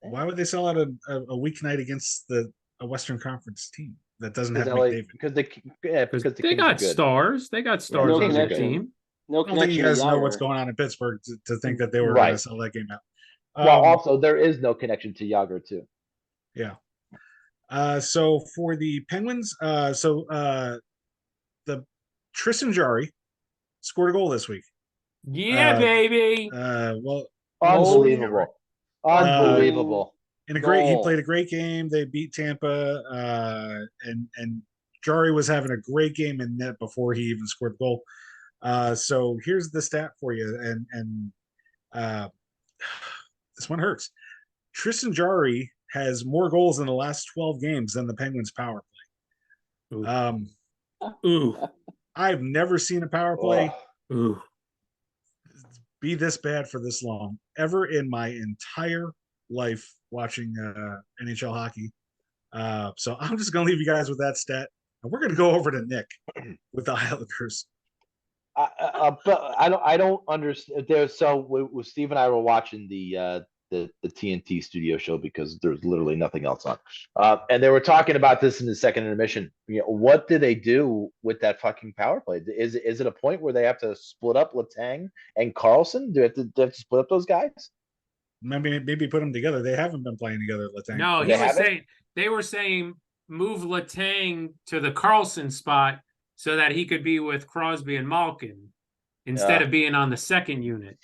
Why would they sell out a weeknight against a Western Conference team that doesn't have Because LA, McDavid? because the Because the they Kings are got good. stars. They got stars no on their connection. team. No I don't think you connection to guys know what's Yager. going on in Pittsburgh to think that they were going to Right. sell that game out. Well, also there is no connection to Yager too. Yeah. So for the Penguins, the Tristan Jarry scored a goal this week. Yeah, baby. Well, Unbelievable. Unbelievable. he Goal. played a great game. They beat Tampa, and Jarry was having a great game in net before he even scored the goal. So here's the stat for you, and this one hurts. Tristan Jarry has more goals in the last 12 games than the Penguins power play. Ooh. Ooh. I've never seen a power play Oh, Ooh. be this bad for this long ever in my entire life watching NHL hockey. So I'm just going to leave you guys with that stat, and we're going to go over to Nick with the Islanders. but I don't understand. With Steve and I were watching the TNT studio show because there's literally nothing else on, and they were talking about this in the second intermission. What do they do with that fucking power play? Is it a point where they have to split up Letang and Carlson? Do they have to split up those guys? Maybe put them together. They haven't been playing together. Letang. No, they were saying move Letang to the Carlson spot so that he could be with Crosby and Malkin instead of being on the second unit.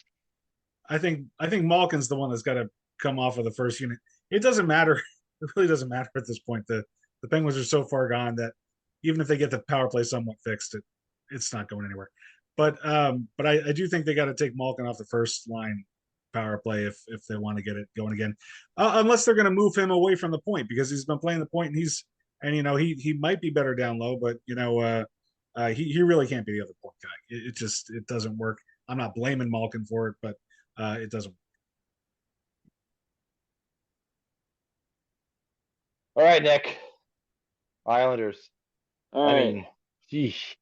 I think Malkin's the one that's got to come off of the first unit. It doesn't matter. It really doesn't matter at this point. The Penguins are so far gone that even if they get the power play somewhat fixed, it's not going anywhere. But I do think they got to take Malkin off the first line power play if they want to get it going again, unless they're going to move him away from the point because he's been playing the point and he might be better down low, but he really can't be the other point guy. It doesn't work. I'm not blaming Malkin for it, but it doesn't. All right, Nick. Islanders. All right. mean, sheesh.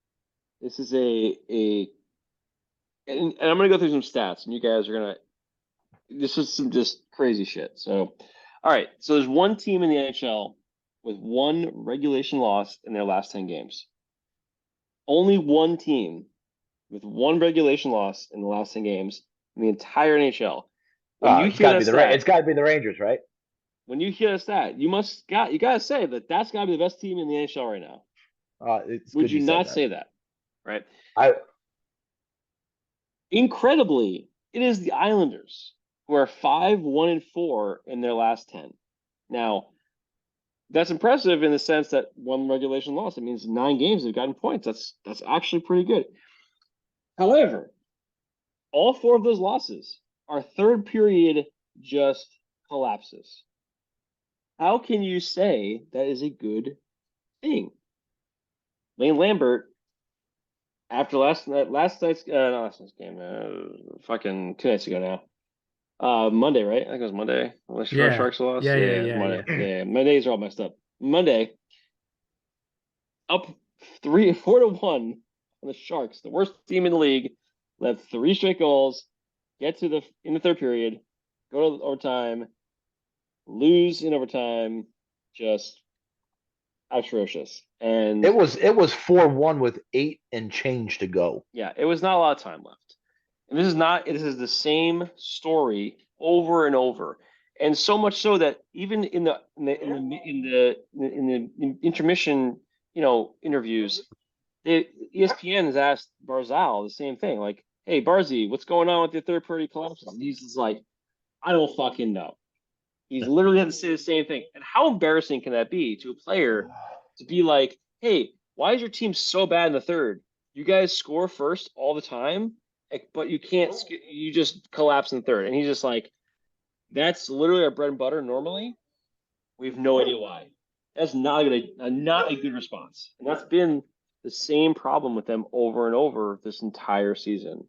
This is and I'm gonna go through some stats, and you guys are gonna. This is some just crazy shit. So, all right. So there's one team in the NHL with one regulation loss in their last 10 games. Only one team with one regulation loss in the last 10 games in the entire NHL. When you It's hear got to that be stat, it's got to be the Rangers, right? when you hear that, you gotta say that that's gotta be the best team in the NHL right now. It's Would good you said not that. say that? Right. I Incredibly, it is the Islanders who are 5-1-4 in their last 10. Now, that's impressive in the sense that one regulation loss. It means 9 games they've gotten points. That's actually pretty good. However, all 4 of those losses are third period just collapses. How can you say that is a good thing? Lane Lambert, after last night's game, fucking 2 nights ago now. Monday, right? I think it was Monday. Yeah. Sharks lost. Yeah, It was Monday. Yeah. My days are all messed up. Monday, up 4-1 on the Sharks, the worst team in the league, led 3 straight goals, get to in the third period, go to overtime, lose in overtime, just atrocious. And it was 4-1 with 8 and change to go. yeah, it was not a lot of time left. And this is the same story over and over. And so much so that even in the intermission, interviews, ESPN has asked Barzal the same thing, like, "Hey, Barzy, what's going on with your third party collapses?" And he's just like, "I don't fucking know." He's literally had to say the same thing. And how embarrassing can that be to a player to be like, "Hey, why is your team so bad in the third? You guys score first all the time, but you can't. You just collapse in the third." And he's just like, "That's literally our bread and butter normally. We have no idea why." That's not a good response. And that's been the same problem with them over and over this entire season.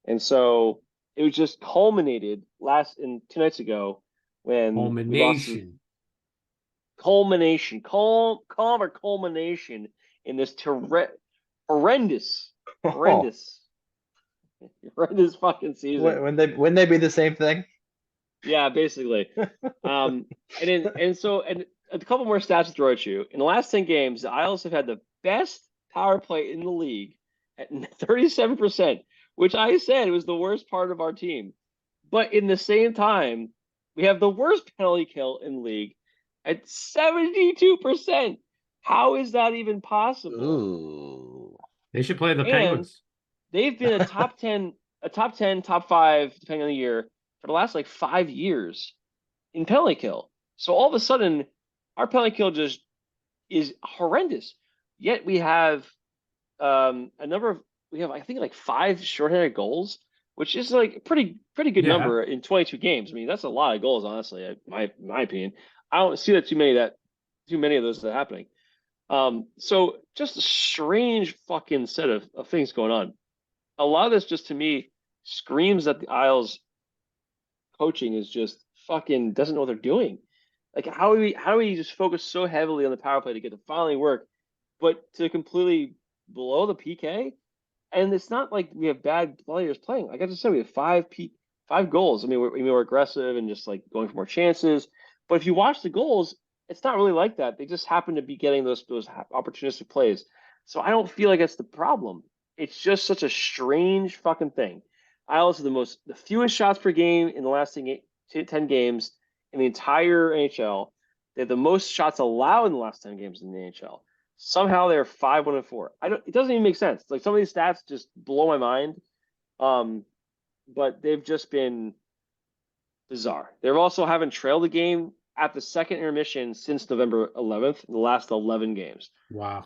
And so it was just culminated 2 nights ago when Culmination. culmination in this horrendous fucking season. Wouldn't they be the same thing? Yeah, basically. And a couple more stats to throw at you. In the last 10 games, the Isles have had the best power play in the league at 37%, which I said was the worst part of our team. But in the same time, we have the worst penalty kill in the league at 72%. How is that even possible? Ooh. They should play the And Penguins. they've been a top 10, top 5, depending on the year, for the last 5 years in penalty kill. So all of a sudden, our penalty kill just is horrendous. Yet we have I think 5 shorthanded goals, which is pretty good number in 22 games. I mean, that's a lot of goals, honestly, in my opinion. I don't see too many of those that are happening. So just a strange fucking set of things going on. A lot of this just to me screams that the Isles coaching is just fucking doesn't know what they're doing. How do we just focus so heavily on the power play to get to finally work, but to completely blow the PK? And it's not like we have bad players playing. Like I just said, we have 5 goals. I mean, we're aggressive and just going for more chances. But if you watch the goals, it's not really like that. They just happen to be getting those opportunistic plays. So I don't feel like that's the problem. It's just such a strange fucking thing. Isles have the fewest shots per game in the last 10 games in the entire NHL. They have the most shots allowed in the last 10 games in the NHL. Somehow they're 5-1-4. It doesn't even make sense. Some of these stats just blow my mind. But they've just been bizarre. They've also haven't trailed the game at the second intermission since November 11th, in the last 11 games. Wow.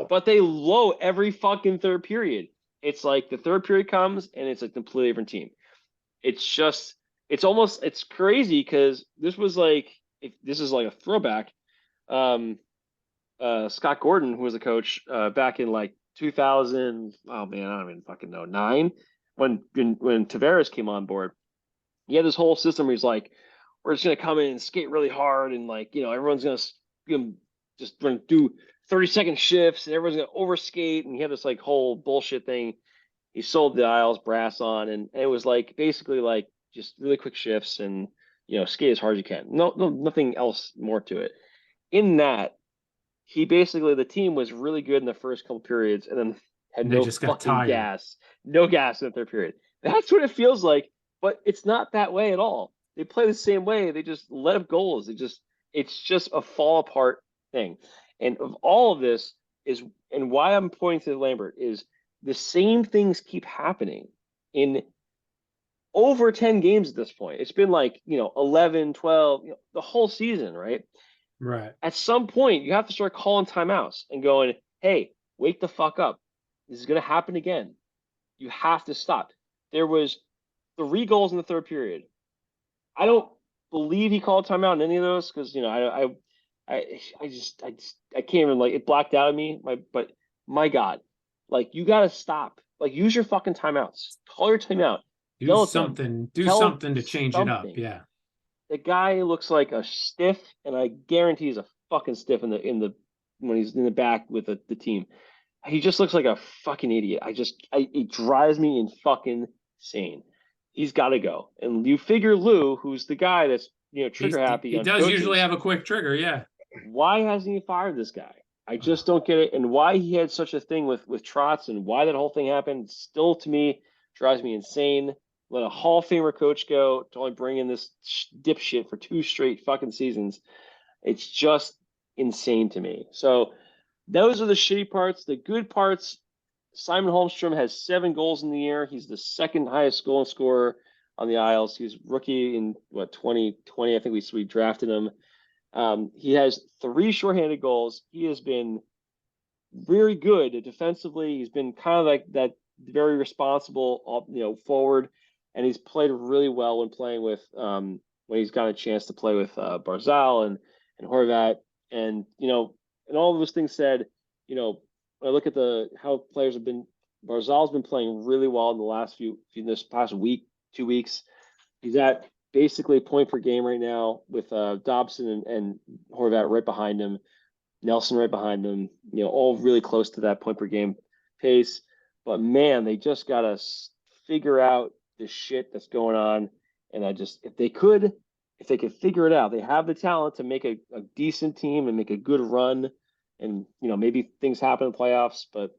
But they low every fucking third period. It's like the third period comes and it's a completely different team. It's crazy because this was this is a throwback. Scott Gordon, who was the coach back in 2000, oh man, I don't even fucking know, 9, when Tavares came on board. He had this whole system where he's like, we're just gonna come in and skate really hard and everyone's gonna just gonna do 30-second shifts and everyone's gonna overskate, and he had this whole bullshit thing he sold the Isles brass on, and it was basically just really quick shifts and skate as hard as you can. No, nothing else more to it. In that, the team was really good in the first couple periods and then had no fucking gas. No gas in the third period. That's what it feels like, but it's not that way at all. They play the same way. They just let up goals. It's just a fall apart thing. And of all of this is, and why I'm pointing to Lambert is the same things keep happening in over 10 games at this point. It's been like, 11, 12, the whole season, right? Right. At some point, you have to start calling timeouts and going, hey, wake the fuck up. This is going to happen again. You have to stop. There was 3 goals in the third period. I don't believe he called timeout in any of those because, I can't even, like, it blacked out of me. But my God, like, you got to stop. Like, use your fucking timeouts. Call your timeout. Yell at them. Do Tell something to change it up. something. Yeah. The guy looks like a stiff, and I guarantee he's a fucking stiff in the when he's in the back with the team. He just looks like a fucking idiot. It drives me in fucking insane. He's got to go. And you figure Lou, who's the guy that's trigger happy. He does usually have a quick trigger. Yeah. Why hasn't he fired this guy? I just don't get it. And why he had such a thing with Trotz and why that whole thing happened still to me drives me insane. Let a Hall of Famer coach go to only bring in this dipshit for 2 straight fucking seasons. It's just insane to me. So those are the shitty parts. The good parts, Simon Holmstrom has 7 goals in the year. He's the second highest goal scorer on the Isles. He was rookie in 2020. I think we drafted him. He has 3 shorthanded goals. He has been very good defensively. He's been kind of like that very responsible, forward. And he's played really well when playing with when he's got a chance to play with Barzal and Horvat. And and all of those things said, when I look at how players have been, Barzal's been playing really well in the last this past week, 2 weeks. He's at basically point per game right now with Dobson and Horvat right behind him, Nelson right behind them. All really close to that point per game pace. But man, they just gotta figure out the shit that's going on. And if they could figure it out, they have the talent to make a decent team and make a good run. And, maybe things happen in playoffs, but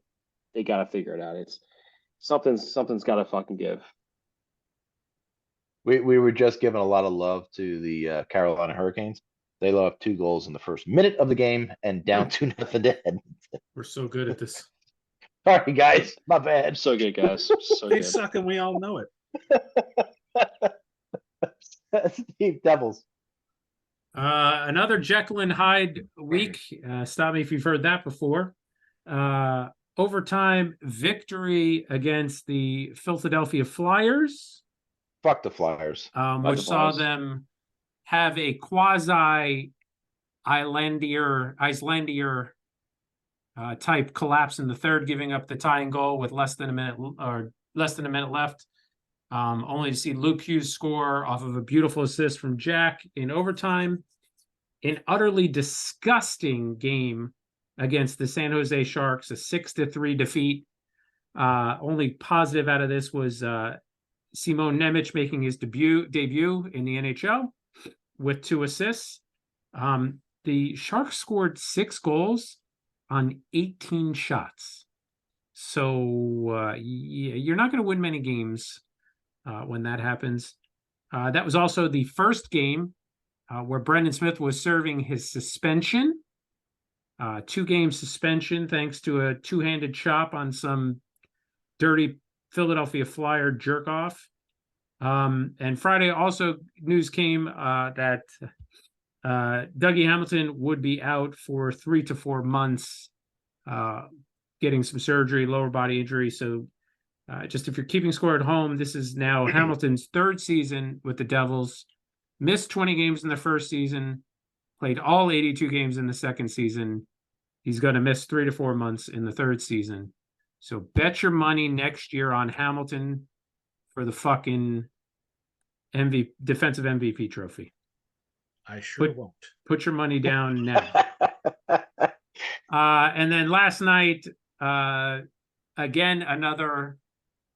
they got to figure it out. It's something's got to fucking give. We were just giving a lot of love to the Carolina Hurricanes. They let up 2 goals in the first minute of the game and down 2-0 dead. We're so good at this. Sorry, guys. My bad. So good, guys. So They good. suck and we all know it. Steve Devils. Another Jekyll and Hyde week. Stop me if you've heard that before. Overtime victory against the Philadelphia Flyers. Fuck the Flyers. Which saw them have a quasi Icelandier type collapse in the third, giving up the tying goal with less than a minute left. Only to see Luke Hughes score off of a beautiful assist from Jack in overtime. An utterly disgusting game against the San Jose Sharks, a 6-3 defeat. Only positive out of this was Simon Nemec making his debut in the NHL with 2 assists. The Sharks scored 6 goals on 18 shots. So you're not going to win many games when that happens. That was also the first game where Brendan Smith was serving his suspension. 2-game suspension thanks to a 2-handed chop on some dirty Philadelphia Flyer jerk off. And Friday also news came that Dougie Hamilton would be out for 3 to 4 months, getting some surgery, lower body injury. So just if you're keeping score at home, this is now Hamilton's 3rd season with the Devils. Missed 20 games in the first season, played all 82 games in the second season. He's going to miss 3 to 4 months in the 3rd season. So bet your money next year on Hamilton for the fucking defensive MVP trophy. I sure won't. Put your money down now. And then last night, again, another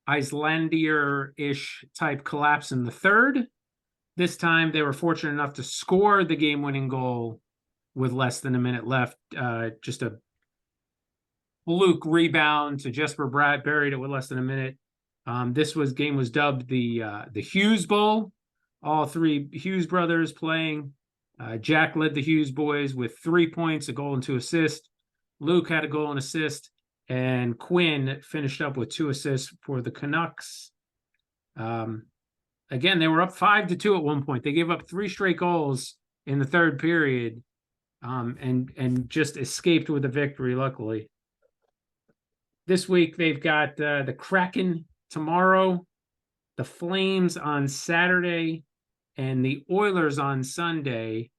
Icelandier-ish type collapse in the third. This time they were fortunate enough to score the game-winning goal with less than a minute left. Just a fluke rebound to Jesper Bratt, buried it with less than a minute. This game was dubbed the Hughes Bowl, all three Hughes brothers playing. Jack led the Hughes boys with 3 points, a goal and 2 assists. Luke had a goal and assist, and Quinn finished up with 2 assists for the Canucks. Again, they were up 5-2 at one point. They gave up 3 straight goals in the third period, and just escaped with a victory, luckily. This week, they've got the Kraken tomorrow, the Flames on Saturday, and the Oilers on Sunday.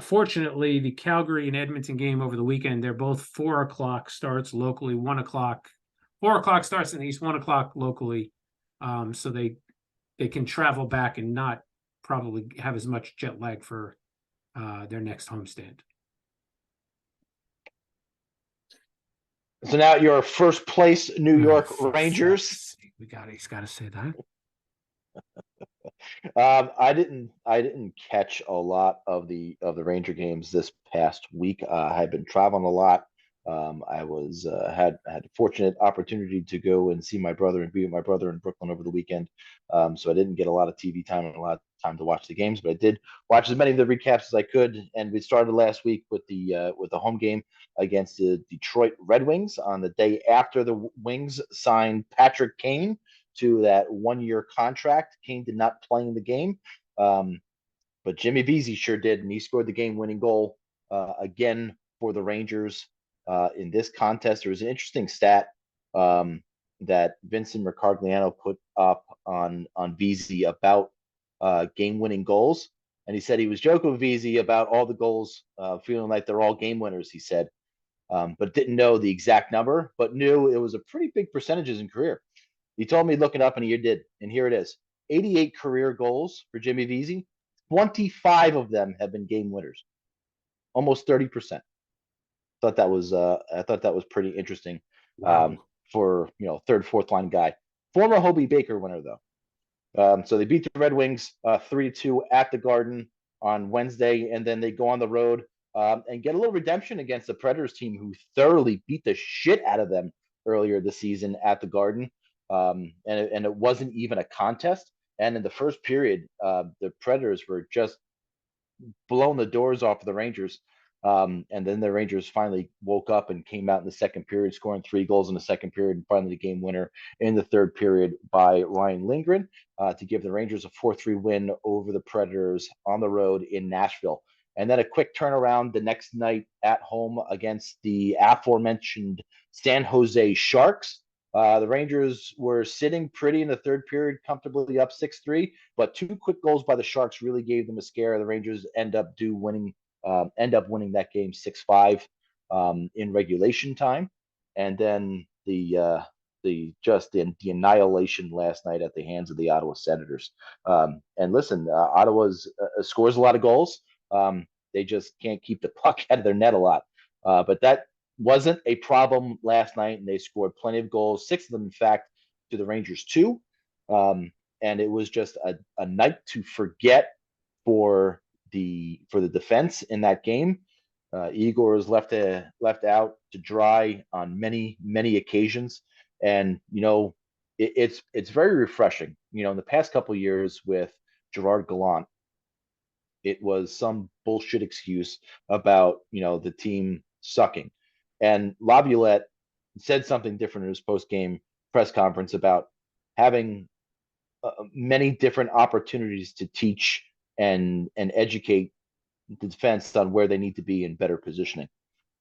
Fortunately, the Calgary and Edmonton game over the weekend, they're both 4 o'clock starts locally, 1 o'clock. 4 o'clock starts in the East, 1 o'clock locally. So they can travel back and not probably have as much jet lag for their next homestand. So now your first place New York For Rangers. fuck's sake, he's got to say that. I didn't catch a lot of the Ranger games this past week. I had been traveling a lot. I was had a fortunate opportunity to go and see my brother and be with my brother in Brooklyn over the weekend. So I didn't get a lot of TV time and a lot of time to watch the games, but I did watch as many of the recaps as I could. And we started last week with the home game against the Detroit Red Wings on the day after the Wings signed Patrick Kane to that 1-year contract. Kane did not play in the game, but Jimmy Vesey sure did, and he scored the game-winning goal again for the Rangers in this contest. There was an interesting stat that Vincent Ricargliano put up on Vesey about game-winning goals, and he said he was joking with Vesey about all the goals, feeling like they're all game winners. He said, but didn't know the exact number, but knew it was a pretty big percentages in career. He told me look it up, and he did, and here it is: 88 career goals for Jimmy Vesey. 25 of them have been game winners, almost 30%. I thought that was pretty interesting. Wow. For third, fourth line guy. Former Hobie Baker winner though. So they beat the Red Wings 3-2 at the Garden on Wednesday, and then they go on the road and get a little redemption against the Predators team, who thoroughly beat the shit out of them earlier this season at the Garden. And it wasn't even a contest. And in the first period, the Predators were just blowing the doors off of the Rangers. And then the Rangers finally woke up and came out in the second period, scoring 3 goals in the second period, and finally the game winner in the third period by Ryan Lindgren to give the Rangers a 4-3 win over the Predators on the road in Nashville. And then a quick turnaround the next night at home against the aforementioned San Jose Sharks. The Rangers were sitting pretty in the third period, comfortably up 6-3, but 2 quick goals by the Sharks really gave them a scare. The Rangers end up winning that game 6-5 in regulation time, and then the annihilation last night at the hands of the Ottawa Senators. And listen, Ottawa scores a lot of goals. They just can't keep the puck out of their net a lot. But that wasn't a problem last night, and they scored plenty of goals, 6 of them, in fact, to the Rangers 2. And it was just a night to forget for the defense in that game. Igor is left out to dry on many occasions, and it's very refreshing. In the past couple of years with Gerard Gallant, it was some bullshit excuse about the team sucking, and Laviolette said something different in his post-game press conference about having many different opportunities to teach and educate the defense on where they need to be in better positioning.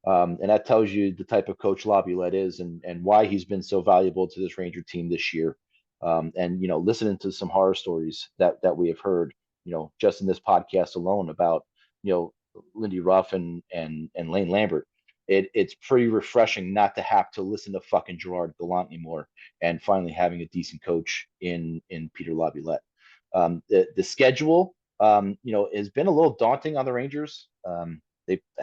And that tells you the type of coach Laviolette is, and why he's been so valuable to this Ranger team this year. And listening to some horror stories that we have heard, just in this podcast alone about Lindy Ruff and Lane Lambert. It's pretty refreshing not to have to listen to fucking Gerard Gallant anymore, and finally having a decent coach in Peter Laviolette. The schedule, has been a little daunting on the Rangers. I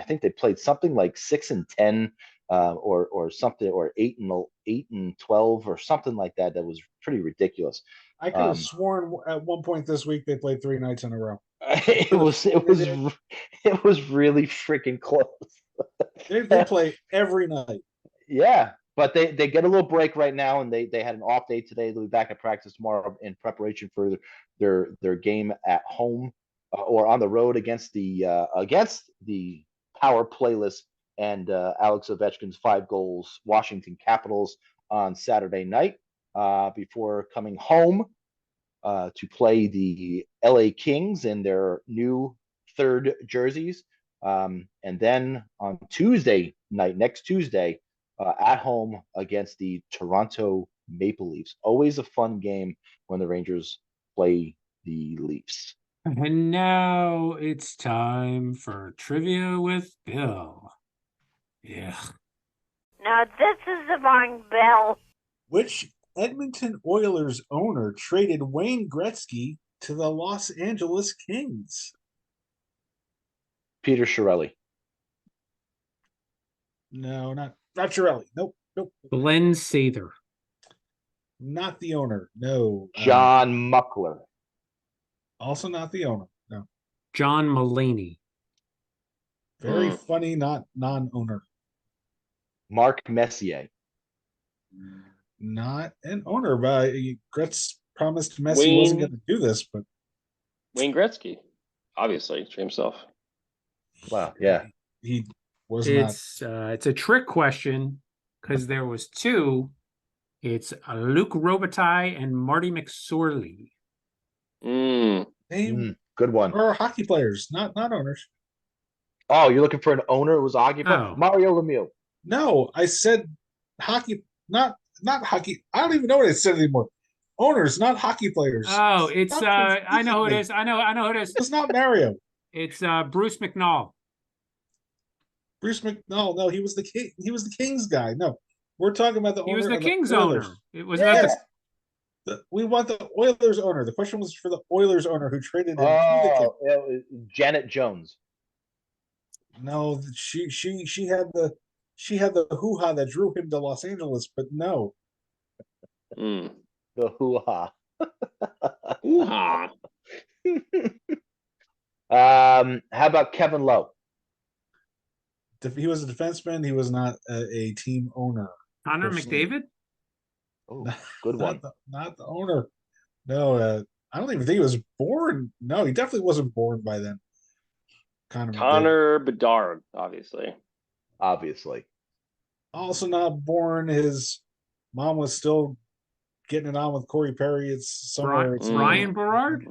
think they played something like 6-10, or something, or 8-12, or something like that. That was pretty ridiculous. I could have sworn at one point this week they played 3 nights in a row. It was really freaking close. They play every night. Yeah, But they get a little break right now, and they had an off day today. They'll be back at practice tomorrow in preparation for their game at home or on the road against the power playlist and Alex Ovechkin's 5 goals Washington Capitals on Saturday night before coming home to play the LA Kings in their new 3rd jerseys. And then on Tuesday night, next Tuesday, at home against the Toronto Maple Leafs. Always a fun game when the Rangers play the Leafs. And now it's time for Trivia with Bill. Yeah. Now this is the wrong Bill. Which Edmonton Oilers owner traded Wayne Gretzky to the Los Angeles Kings? Peter Chiarelli. No, not Chiarelli. Nope. Glenn Sather. Not the owner. No. John Muckler. Also not the owner. No. John Mulaney. Very funny, not non-owner. Mark Messier. Not an owner, but Gretz promised Messi wasn't going to do this, but Wayne Gretzky, obviously, to himself. Wow, yeah. He was not. It's a trick question because there was 2. It's Luc Robitaille and Marty McSorley. Name Good one. or hockey players, not owners. Oh, you're looking for an owner who was hockey player? Oh. Mario Lemieux. No, I said hockey, not hockey. I don't even know what I said anymore. Owners, not hockey players. Oh, it's Stop I know who it confusing me. is. I know who it is. It's not Mario. It's Bruce McNall. Bruce McNall. No, he was the king. He was the Kings guy. No, we're talking about the He owner. was the of Kings Oilers. owner. It was Yes. We want the Oilers owner. The question was for the Oilers owner who traded him to the Kings. Oh, Janet Jones. No, she had the hoo-ha that drew him to Los Angeles, but no. The hoo-ha. Hoo-ha. How about Kevin Lowe? He was a defenseman. He was not a team owner. Connor Personally. McDavid. Oh, good one. Not the owner. No, I don't even think he was born. No, he definitely wasn't born by then. Connor Bedard, obviously. Obviously. Also not born. His mom was still getting it on with Corey Perry. It's somewhere. Ryan Berard.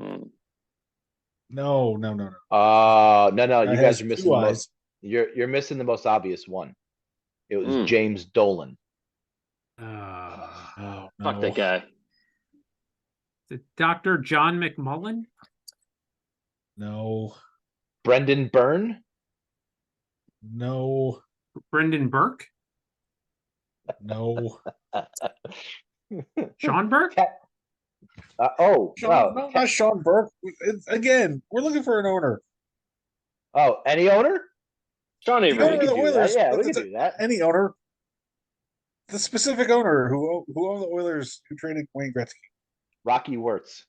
No. No. You That guys has are missing two the eyes. most. You're missing the most obvious one. It was James Dolan. Oh, Fuck no. that guy. The Dr. John McMullen. No. Brendan Byrne. No. Brendan Burke. No. Sean Burke. Wow. No, not Sean Burke. Again, we're looking for an owner. Oh, any owner? Sean The Avery. owner of the do that. Oilers. Yeah, we can It's do that. Any owner. The specific owner who owned the Oilers who traded Wayne Gretzky. Rocky Wirtz.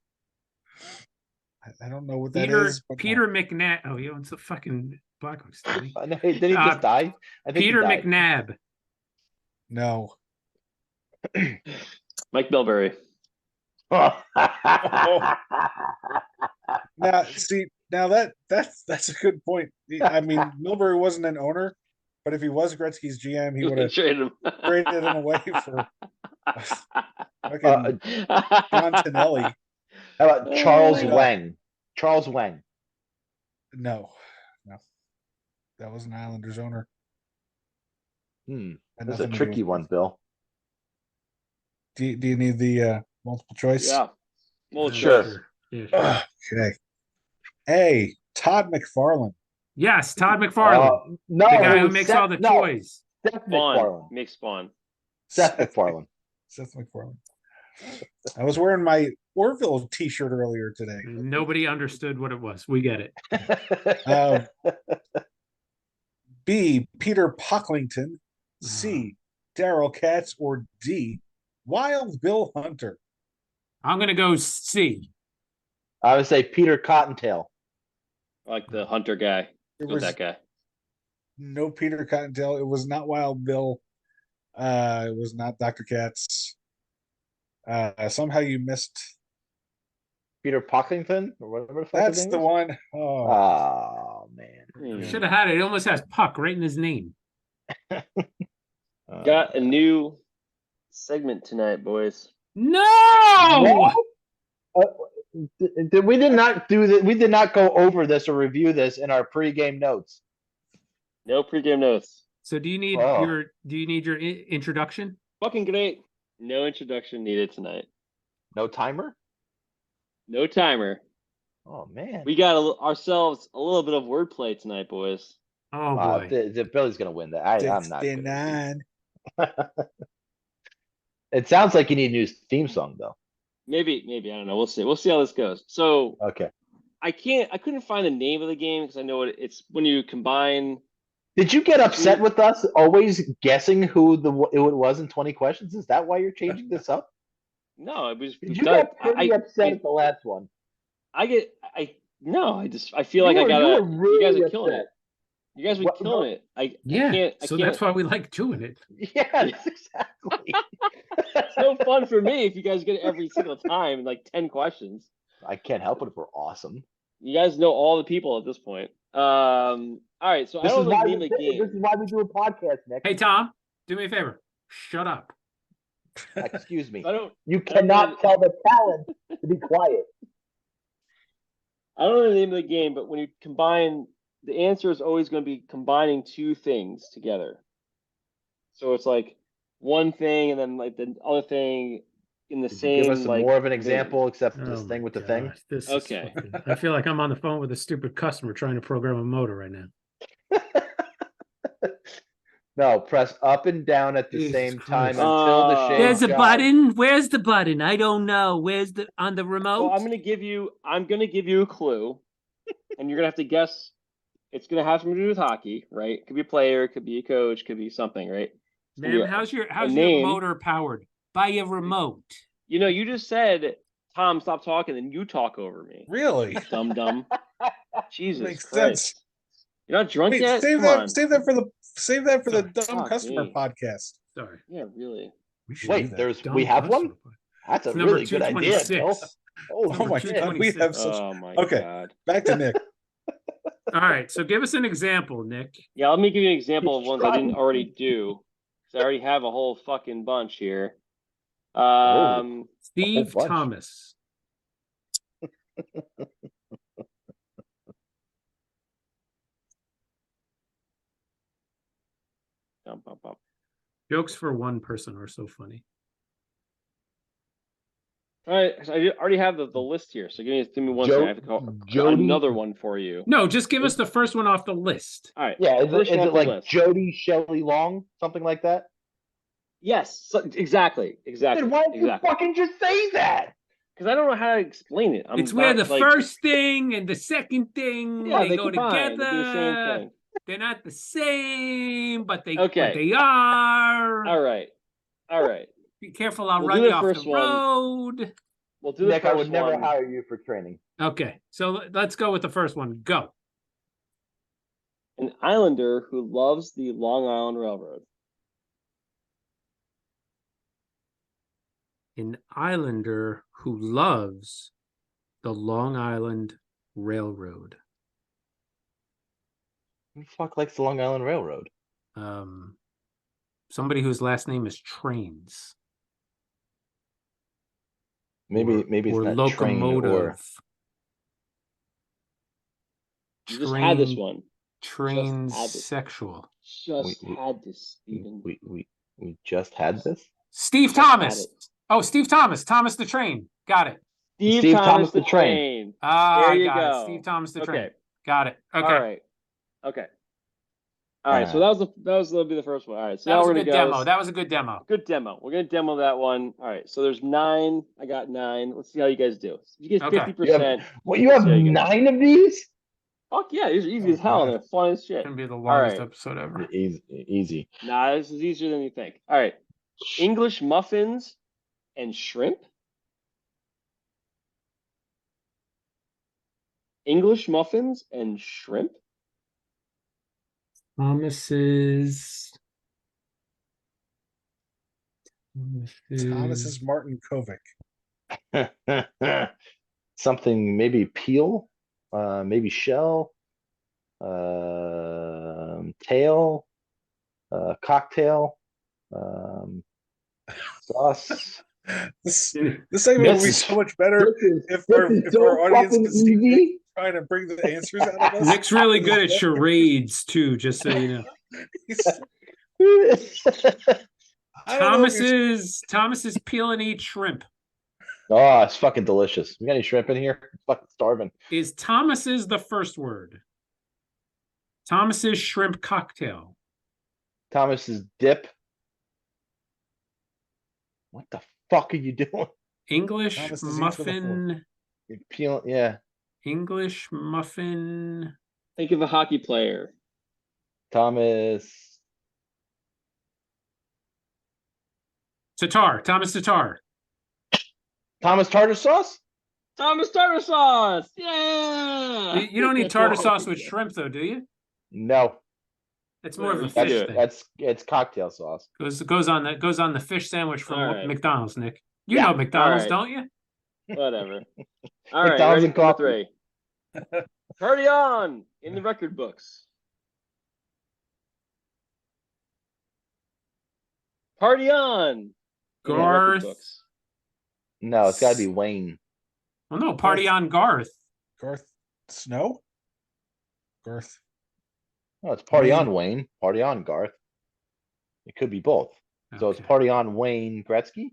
I don't know what that is. Peter McNabb. Oh, he owns the fucking Blackhawks. Did he? Did he just die? I think Peter he died. McNabb. No. Mike Milbury. Now, see, that's a good point. I mean, Milbury wasn't an owner, but if he was Gretzky's GM, he would have traded him. traded him away for fucking John Tonelli. How about Charles yeah. Wang? Charles Wang. No. That was an Islanders owner. Had That's a tricky one, Bill. Do you need the multiple choice? Yeah. Well, Sure. Yeah, sure. Okay. A. Todd McFarlane. Yes, Todd McFarlane. No, the guy it who was makes Seth- all the no, toys. Seth Spawn. McFarlane. Make Spawn. Seth McFarlane. Seth McFarlane. I was wearing my Orville t-shirt earlier today. Nobody understood what it was. We get it. B. Peter Pocklington. C. Daryl Katz. Or D. Wild Bill Hunter. I'm going to go C. I would say Peter Cottontail. I like the Hunter guy. There Go was with that guy. no Peter Cottontail. It was not Wild Bill. It was not Dr. Katz. Somehow you missed. Peter Pockington or whatever the fuck his That's name the is? one. Oh, Oh man. Hmm. Should have had it. It almost has Puck right in his name. Got a new segment tonight, boys. No! We did not do that. We did not go over this or review this in our pregame notes. No pregame notes. So do you need Oh. your introduction? Fucking great. No introduction needed tonight. No timer? No timer. Oh man. We got ourselves a little bit of wordplay tonight, boys. Oh boy. Billy's gonna win that. I'm not. 69. It sounds like you need a new theme song though. Maybe. I don't know. We'll see. We'll see how this goes. So Okay. I couldn't find the name of the game because I know it's when you combine. Did you get upset with us always guessing who it was in 20 questions? Is that why you're changing this up? No, it was. Did you get pretty upset at the last one? I feel like I gotta. Really you guys are upset. killing it. You guys were killing it. I can't. That's why we like doing it. Yes, exactly. It's no fun for me if you guys get it every single time in like 10 questions. I can't help it if we're awesome. You guys know all the people at this point. All right, so I don't know the name of the game. This is why we do a podcast, Nick. Hey Tom, do me a favor. Shut up. Excuse me. I You don't cannot tell the talent to be quiet. I don't know the name of the game, but when you combine, the answer is always going to be combining two things together. So it's like one thing and then like the other thing in the same. Give us more of an example, except Oh this thing with the gosh, thing. This Okay. I feel like I'm on the phone with a stupid customer trying to program a motor right now. No, press up and down at the Jesus same Christ. time until the shade. There's a job. button. Where's the button? I don't know. Where's the on the remote? Well, I'm gonna give you a clue, and you're gonna have to guess. It's gonna have something to do with hockey, right? It could be a player, it could be a coach, could be something, right? Ma'am, how's your name. motor powered? By a remote. You know, you just said, Tom, stop talking, and you talk over me. Really? Dumb. Jesus Makes Christ. sense. You're not drunk Wait, yet? save Come on. Save that for the Sorry. dumb Fuck customer me. podcast. Sorry. Yeah, really. We should do Wait, that. we have one? Customer. That's a It's number really good idea, 226. Bill. Oh Number my god, we 226. have such. Oh my Okay. God. Back to Nick. All right, so give us an example, Nick. Yeah, let me give you an example of He's ones I didn't trying. already do. Because I already have a whole fucking bunch here. Steve bunch. Thomas. Jokes for one person are so funny. All right, so I already have the list here. So give me one second. I have to call Jody- another one for you. No, just give us the first one off the list. All right. Yeah, first is one it off the like list. Jody Shelley Long, something like that? Yes, exactly. Then why don't you fucking just say that? Because I don't know how to explain it. It's where the first thing and the second thing they go combine. together. They do the same thing. They're not the same, but they are. All right. Be careful, I'll We'll run do you the off the first one. road. We'll do the Nick, first I would never one. hire you for training. Okay, so let's go with the first one. Go. An islander who loves the Long Island Railroad. An islander who loves the Long Island Railroad. Who the fuck likes the Long Island Railroad? Somebody whose last name is Trains. Maybe it's or not locomotive. train or You just had this one. Transsexual. Had this, Stephen. We just had this. Steve Just had Thomas. it. Oh, Steve Thomas. Thomas the Train. Got it. Steve Thomas the Train. Ah, There I you got go. it. Steve Thomas the Train. Okay. Got it. Okay. All right. So that'll be the first one. All right. So That now was we're a gonna good go. demo. That was a good demo. Good demo. We're gonna demo that one. All right. So there's 9. I got 9. Let's see how you guys do. You get Okay. 50%. You have 9 of these? Fuck yeah, these are easy as hell and they're fun as shit. It's gonna be the longest right. episode ever. Easy. Nah, this is easier than you think. All right. English muffins and shrimp. English muffins and shrimp. Thomas's Thomas is Martin Kovic. Something maybe peel, maybe shell, tail, cocktail, sauce. This segment would be This so much better if our audience could see Nick trying to bring the answers out of us. Nick's really good at charades too, just so you know. I don't know if he's- Thomas is peel and eat shrimp. Oh, it's fucking delicious. You got any shrimp in here? I'm fucking starving. Is Thomas's the first word? Thomas's shrimp cocktail. Thomas's dip. What the fuck are you doing? English Thomas does eat with a fork. muffin. You're peeling, yeah. English muffin. Think of a hockey player. Thomas. Tatar. Thomas Tatar. Thomas tartar sauce? Thomas tartar sauce. Yeah. You don't need tartar sauce with shrimp, though, do you? No, It's more of a That's- fish do thing. it's cocktail sauce. Goes on the fish sandwich from All right. McDonald's, Nick. You Yeah. know McDonald's, All right. don't you? Whatever. All right, McDonald's ready and for coffee. three. Party on in the record books. Party on in the record Garth. books. No, it's got to be Wayne. Well, no, party on Garth. Garth Snow? Garth. No, it's party Wayne. on Wayne. Party on Garth. It could be both. So it's Okay. party on Wayne Gretzky.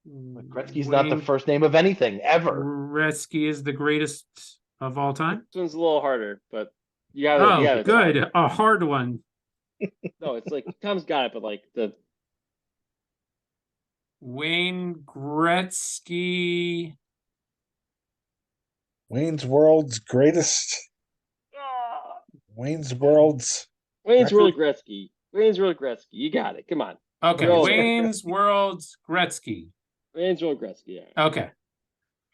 Gretzky's not the Wayne first name of anything ever. Gretzky is the greatest of all time. This one's a little harder, but you got it. Oh, you got it. good. A hard one. No, it's like Tom's got it, but like the Wayne Gretzky. Wayne's World's greatest. Wayne's World's. Wayne's Record? World Gretzky. Wayne's World Gretzky. You got it. Come on. Okay, Go. Wayne's World's Gretzky. Wayne's World Gretzky. Yeah. Okay,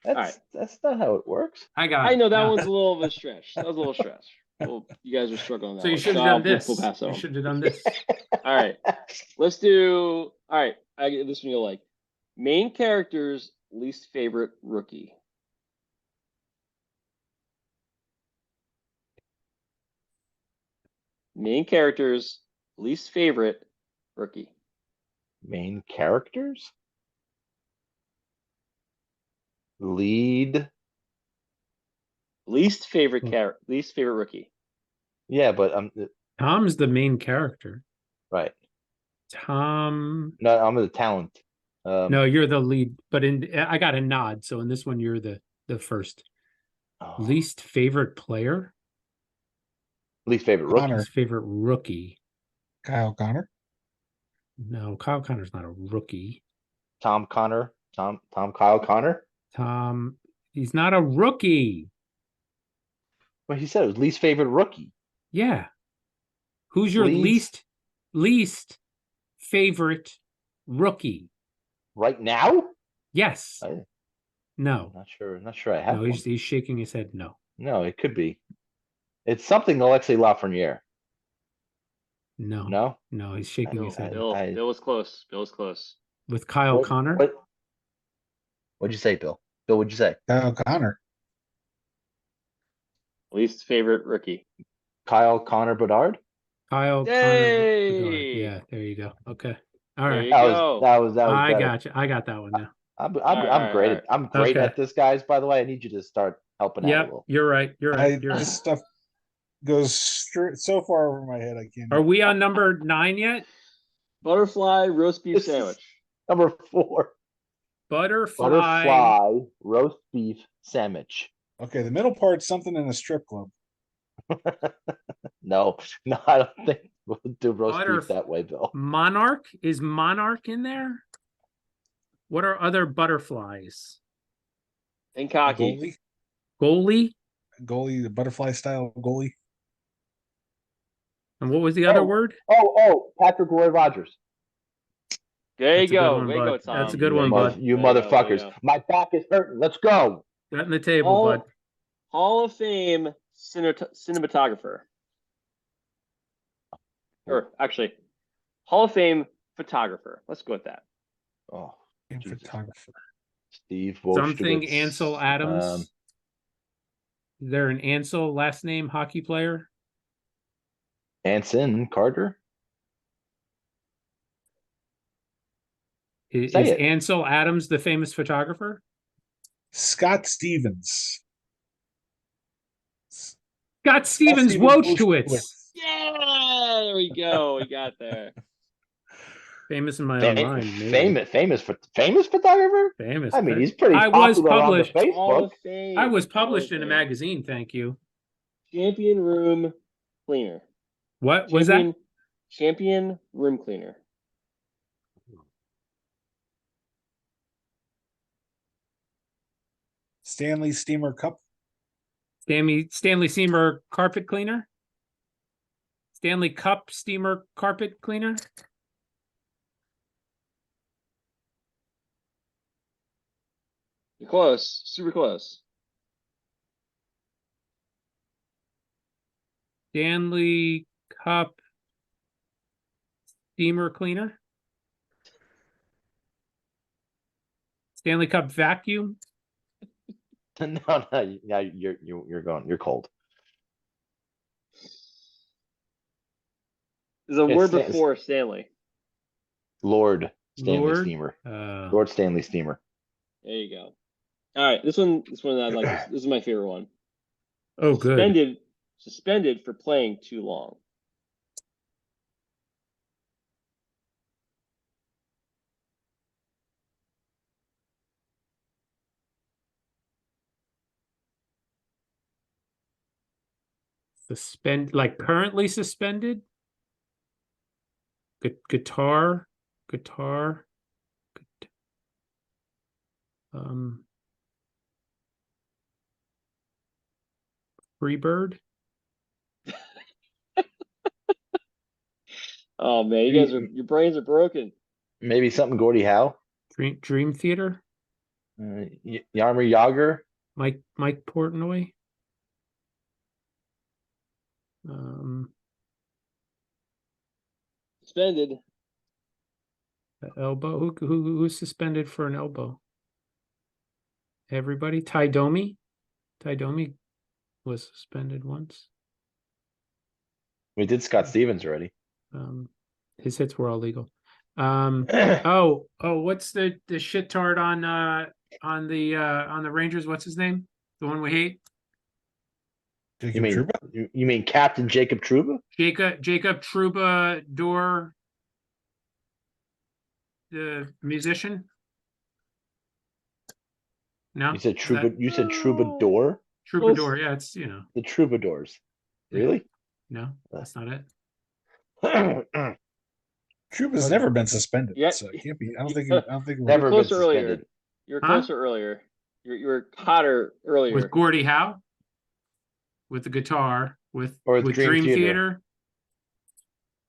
That's not how it works. I got it. I know that Yeah. one's a little of a stretch. That was a little stretch. Well, you guys are struggling on that. So you one. should have I'll- done this. We'll pass You on. should have done this. All right. Let's do. All right. I get this one you'll like. Main character's least favorite rookie. Main character's least favorite rookie. Main characters? Lead. Least favorite least favorite rookie. Yeah, but Tom's the main character. right. Tom. No, I'm the talent. No, you're the lead. But I got a nod. So in this one, you're the first. oh, Least favorite player. least favorite rookie. Connor. Least favorite rookie. Kyle Connor. No, Kyle Connor's not a rookie. Tom Connor. Tom Kyle Connor. Tom, he's not a rookie. Well, he said it was least favorite rookie. Yeah. Who's your least favorite rookie? Right now? Yes. I'm No. not sure. Not sure I have. No, one. he's shaking his head. No. No, it could be. It's something Alexei Lafreniere. No. No. No, he's shaking his head. Bill was close. Bill was close. With Kyle Connor? What'd you say, Bill? Bill, what'd you say? Kyle Connor. Least favorite rookie. Kyle Connor Bedard? Kyle Yay! Connor. Yeah, there you go. Okay. All There right. you That go. was I better. got you. I got that one now. I'm right, great. all right. I'm great Okay. at this, guys. By the way, I need you to start helping out a Yep, little. you're right. You're right. You're This right. stuff goes straight so far over my head. I can't. Are we on number 9 yet? Butterfly roast beef This is- sandwich. Number 4, Butterfly. butterfly roast beef sandwich. Okay, the middle part's something in a strip club. No, I don't think we'll do roast Butterf- beef that way, Bill. Monarch? Is Monarch in there? What are other butterflies? And cocky. Goalie, Goalie? the butterfly style goalie. And what was the other Oh. word? Oh, Patrick Roy Rogers. There you That's a good go. one, Way to go, bud. Tom. That's a good You one, mother- bud. You There you go, there you motherfuckers. go. My back is hurting. Let's go. That in the table, Hall, bud. Hall of Fame cinematographer. Or actually, Hall of Fame photographer. Let's go with that. Oh, And Jesus. photographer. Steve Something Wojtowicz. Ansel Adams. Um, Is there an Ansel last name hockey player? Anson Carter. Is Say it. Ansel Adams the famous photographer? Scott Stevens. Scott Stevens Wojtowicz. Yeah, there we go. We got there. Famous in my own mind, maybe. Famous photographer. Famous. I mean, he's pretty popular on the Hall Facebook. of Fame. I was Hall of published in a Fame. magazine, thank you. Champion room cleaner. What was that? Champion room cleaner. Stanley Steamer Cup. Stanley Steamer carpet cleaner? Stanley Cup steamer carpet cleaner? You're close. Super close. Stanley Cup steamer cleaner? Stanley Cup vacuum? No, you're going. You're cold. There's a It's word Stan- before Stanley. Lord Stanley Lord? Steamer. Lord Stanley Steamer. There you go. All right, this one I like. This is my favorite one. Oh, good. Suspended for playing too long. Like currently suspended? Guitar. Freebird. Oh man, your brains are broken. Maybe something Gordie Howe. Dream Theater. Yarmer Yager. Mike Portnoy. Suspended. Elbow. Who's suspended for an elbow? Everybody. Ty Domi. Ty Domi was suspended once. We did Scott Stevens already. His hits were all legal. What's the shit tart on the Rangers? What's his name? The one we hate? You mean Captain Jacob Trouba? Jacob Troubadour, the musician? No? You said Troubadour? Troubadour, yeah, it's the Troubadours. Really? No, that's not it. Trouba's never been suspended, Yeah. so it can't be. I don't think. Never been Closer earlier. suspended. You were closer earlier. You were hotter earlier. With Gordie Howe? With the guitar? With Dream Theater?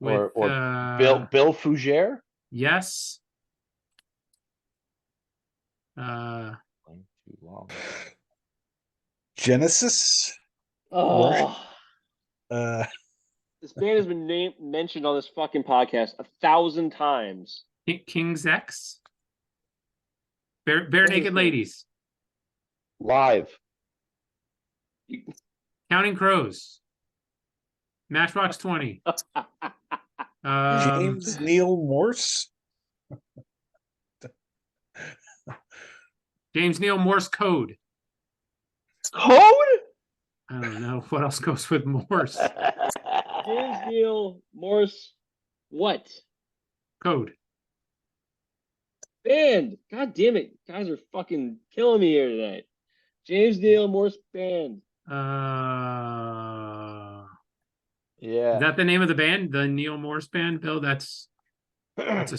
Or With Bill Fougere? Yes. Too long. Genesis. Oh. This band has been mentioned on this fucking podcast 1,000 times. King's X. Bare Naked Ladies. Live. Counting Crows. Matchbox 20. James Neil Morse. James Neil Morse Code. Code? I don't know what else goes with Morse. James Neil Morse. What? Code. Band. God damn it. Guys are fucking killing me here tonight. James Neil Morse Band. Yeah. Is that the name of the band? The Neil Morse Band, Bill? That's a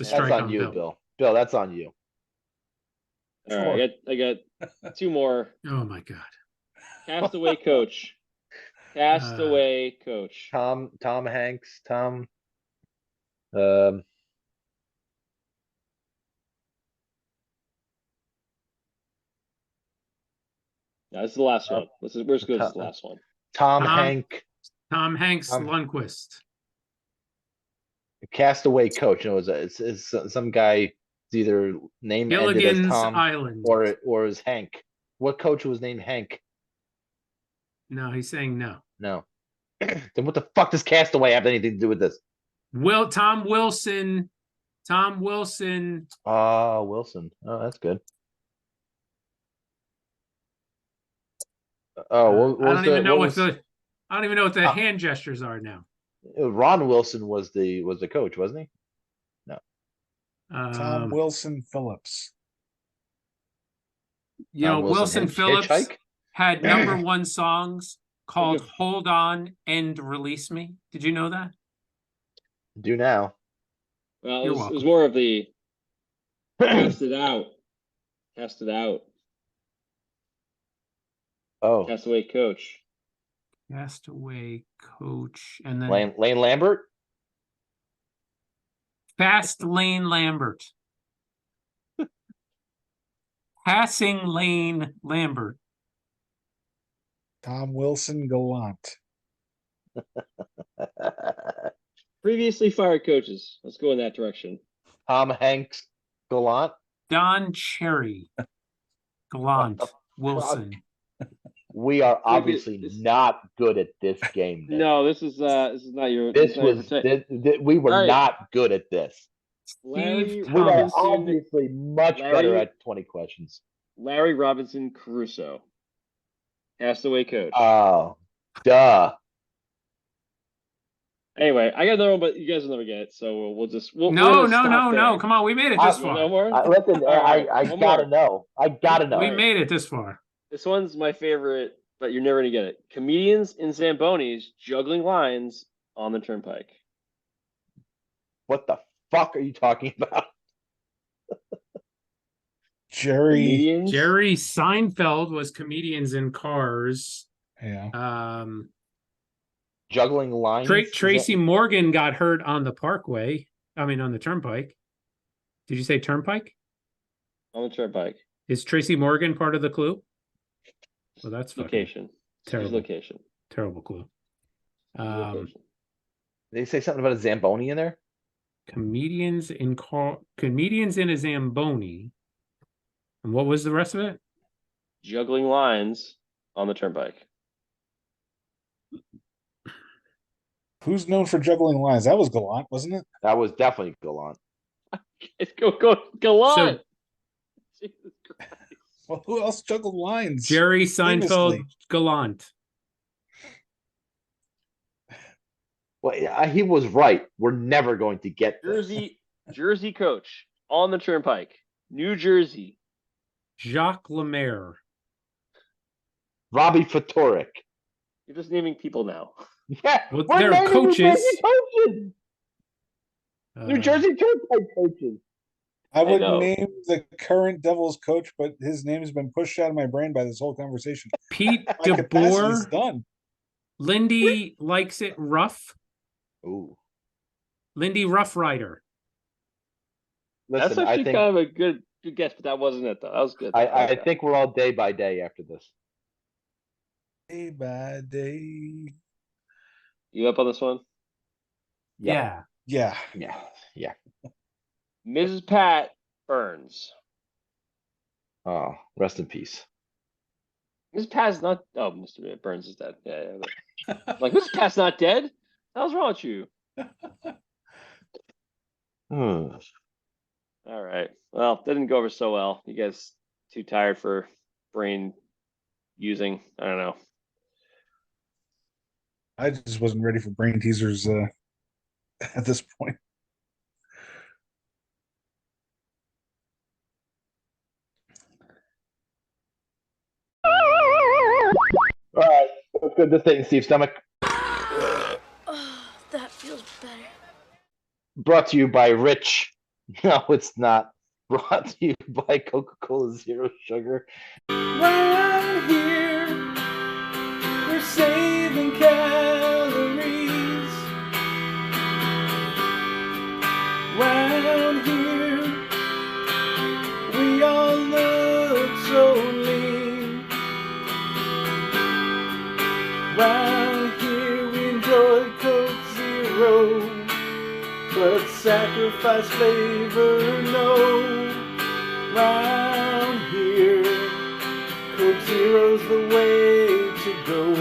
strike on you, Bill. Bill, that's on you. All right, I got two more. Oh my God. Castaway Coach. Castaway Coach. Tom Hanks. No, this is the last one. We're just going to the last one. Tom Hanks Lundquist. Castaway coach. No, it's some guy. It's either name ended as Gilligan's Tom Island. or is Hank. What coach was named Hank? No, he's saying no. No. Then what the fuck does Castaway have anything to do with this? Tom Wilson. Tom Wilson. Oh, Wilson. Oh, that's good. Oh, what I was don't even know what was, the I don't even know what the hand gestures are now. Ron Wilson was the coach, wasn't he? No. Tom Wilson Phillips. You know, Wilson Phillips Hitchhike? had #1 songs called "Hold On" and "Release Me." Did you know that? Do now. Well, it was more of the cast it out. Cast it out. Oh. Castaway coach. Castaway coach. And then Lane Lambert? Fast Lane Lambert. Passing Lane Lambert. Tom Wilson Gallant. Previously fired coaches. Let's go in that direction. Tom Hanks Gallant? Don Cherry. Gallant. Wilson. We are obviously not good at this game. No, this is not your. We were not good at this. Larry we are Robinson, obviously much better at 20 questions. Larry Robinson Caruso. Castaway coach. Oh, duh. Anyway, I got another one, but you guys will never get it, so we'll just No. Come on, we made it this far. No more? Listen, I gotta know. I gotta know. We made it this far. This one's my favorite, but you're never gonna get it. Comedians in Zambonis juggling lines on the turnpike. What the fuck are you talking about? Jerry Seinfeld was Comedians in Cars. Yeah. Juggling lines. Tracy Morgan got hurt on the Parkway. I mean, on the Turnpike. Did you say Turnpike? On the Turnpike. Is Tracy Morgan part of the clue? Well, that's location. Terrible location. Terrible clue. Location. Did they say something about a Zamboni in there? Comedians in a Zamboni. And what was the rest of it? Juggling lines on the Turnpike. Who's known for juggling lines? That was Gallant, wasn't it? That was definitely Gallant. It's go Gallant. So, Jesus Christ. Well, who else juggled lines? Jerry Seinfeld famously? Gallant. Well, he was right. We're never going to get this. Jersey coach on the Turnpike. New Jersey. Jacques Lemaire. Robbie Fatorik. You're just naming people now. Yeah, well, they're coaches. New Jersey Turnpike coaches. I would name the current Devils coach, but his name has been pushed out of my brain by this whole conversation. Pete DeBoer. Done. Lindy likes it rough. Ooh. Lindy Rough Rider. That's actually kind of a good guess, but that wasn't it though. That was good. I think we're all day by day after this. Day by day. You up on this one? Yeah. Mrs. Pat Burns. Oh, rest in peace. Mrs. Pat's not. Oh, Mr. Burns is dead. Yeah. Like Mrs. Pat's not dead. What's wrong with you? All right. Well, didn't go over so well. You guys too tired for brain using? I don't know. I just wasn't ready for brain teasers at this point. All right, let's go to this thing, Steve's stomach. Oh, that feels better. Brought to you by Rich. No, it's not. Brought to you by Coca-Cola Zero Sugar. Right here, we're saving calories. Round here, we all look so lean. Round here, we enjoy Coke Zero, but sacrifice flavor, no. Round here, Coke Zero's the way to go.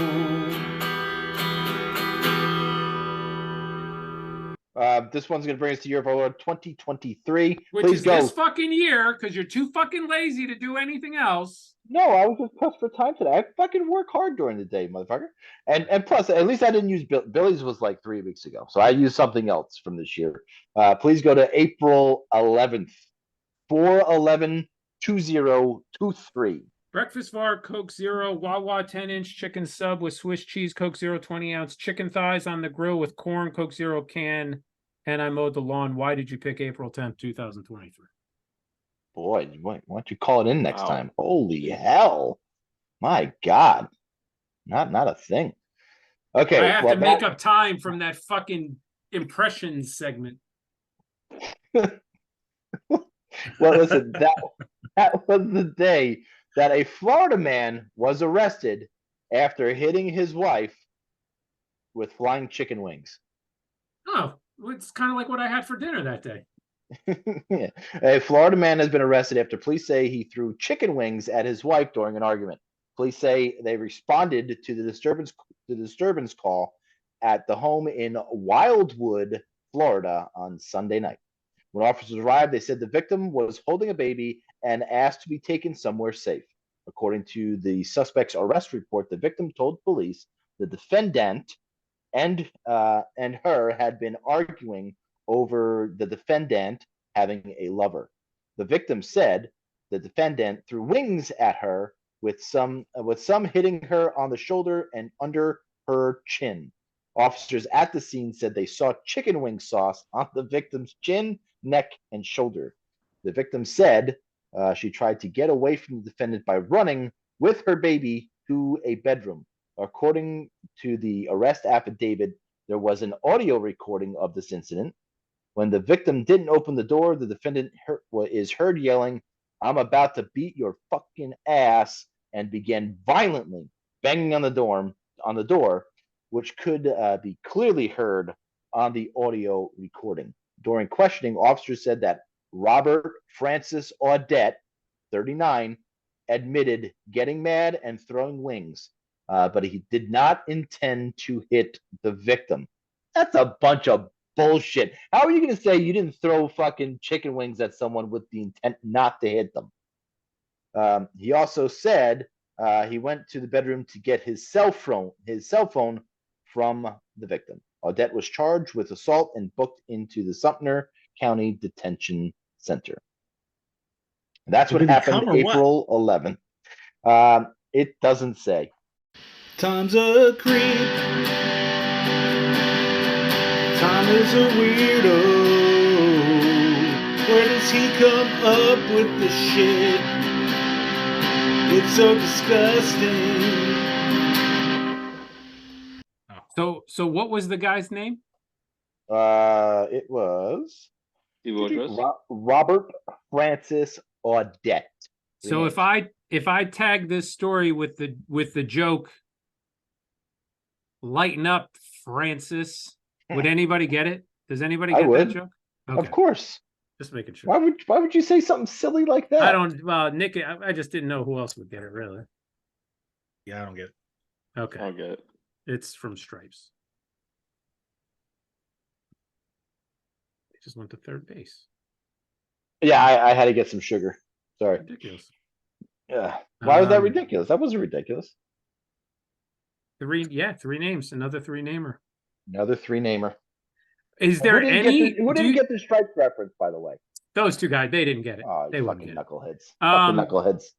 This one's going to bring us to year of our Lord 2023. Which Please is go. this fucking year, because you're too fucking lazy to do anything else. No, I was just pressed for time today. I fucking work hard during the day, motherfucker. And plus, at least I didn't use Billy's was like 3 weeks ago, so I used something else from this year. Please go to April 11th, 4/11/2023. Breakfast bar, Coke Zero, Wawa 10-inch chicken sub with Swiss cheese, Coke Zero 20-ounce, chicken thighs on the grill with corn, Coke Zero can, and I mowed the lawn. Why did you pick April 10th, 2023? Boy, why don't you call it in next Wow. time? Holy hell. My God. Not a thing. Okay. I have well, to make up time from that fucking impressions segment. Well, listen, that was the day that a Florida man was arrested after hitting his wife with flying chicken wings. Oh, it's kind of like what I had for dinner that day. Yeah. A Florida man has been arrested after police say he threw chicken wings at his wife during an argument. Police say they responded to the disturbance call at the home in Wildwood, Florida on Sunday night. When officers arrived, they said the victim was holding a baby and asked to be taken somewhere safe. According to the suspect's arrest report, the victim told police the defendant and her had been arguing over the defendant having a lover. The victim said the defendant threw wings at her, with some hitting her on the shoulder and under her chin. Officers at the scene said they saw chicken wing sauce on the victim's chin, neck, and shoulder. The victim said she tried to get away from the defendant by running with her baby to a bedroom. According to the arrest affidavit, there was an audio recording of this incident. When the victim didn't open the door, the defendant is heard yelling, "I'm about to beat your fucking ass," and began violently banging on the door, which could be clearly heard on the audio recording. During questioning, officers said that Robert Francis Audette, 39, admitted getting mad and throwing wings, but he did not intend to hit the victim. That's a bunch of bullshit. How are you going to say you didn't throw fucking chicken wings at someone with the intent not to hit them? He also said he went to the bedroom to get his cell phone from the victim. Audette was charged with assault and booked into the Sumter County Detention Center. That's what happened April 11th. It doesn't say. Time's a creep. Time is a weirdo. Where does he come up with the shit? It's so disgusting. So what was the guy's name? It was Robert Francis Audette. So if I tag this story with the joke, "Lighten up, Francis," would anybody get it? Does anybody get that joke? Okay. Of course. Just making sure. Why would you say something silly like that? I don't. Well, Nick, I just didn't know who else would get it. Really. Yeah, I don't get it. Okay. I'll get it. It's from Stripes. They just went to third base. Yeah, I had to get some sugar. Sorry. Ridiculous. Yeah. Why was that ridiculous? That wasn't ridiculous. Three names. Another three-namer. Another three-namer. Is there any? Who didn't get the Stripes reference, by the way? Those two guys, they didn't get it. Oh, they you wouldn't fucking get knuckleheads. it. Fucking knuckleheads.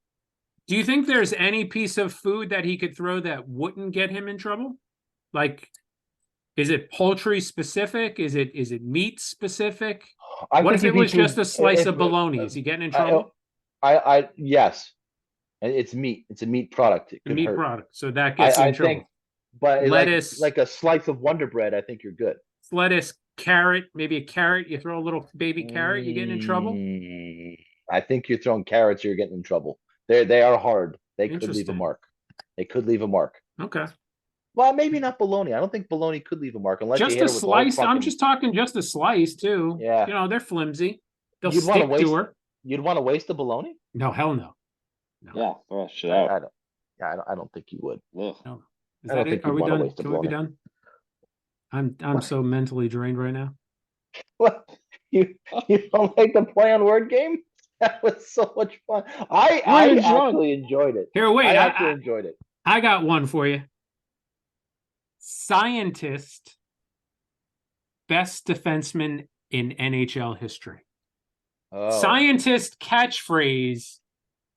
Do you think there's any piece of food that he could throw that wouldn't get him in trouble? Like, is it poultry specific? Is it meat specific? What if it was just a slice of bologna? Is he getting in trouble? Yes. It's meat. It's a meat product. It The could meat hurt. product. So that gets you in trouble. But Lettuce. like a slice of Wonder Bread, I think you're good. Lettuce, carrot, maybe a carrot. You throw a little baby carrot, you getting in trouble? I think you're throwing carrots, you're getting in trouble. They are hard. They could leave a Interesting. mark. They could leave a mark. Okay. Well, maybe not bologna. I don't think bologna could leave a mark unless you Just hit a her with all slice. I'm fucking- just talking just a slice too. Yeah. You know, they're flimsy. They'll You'd wanna stick waste- to her. You'd want to waste the bologna? No, hell no. Yeah, throw that shit I out. don't. Yeah, I don't think you would. Ugh. No. Is I don't that think it? Are you'd we wanna done? waste the Can we be bologna. done? I'm so mentally drained right now. What? You don't like the play on word game? That was so much fun. I even drunk. actually enjoyed it. Here, wait. I actually enjoyed it. I got one for you. Scientist, best defenseman in NHL history. Oh. Scientist catchphrase,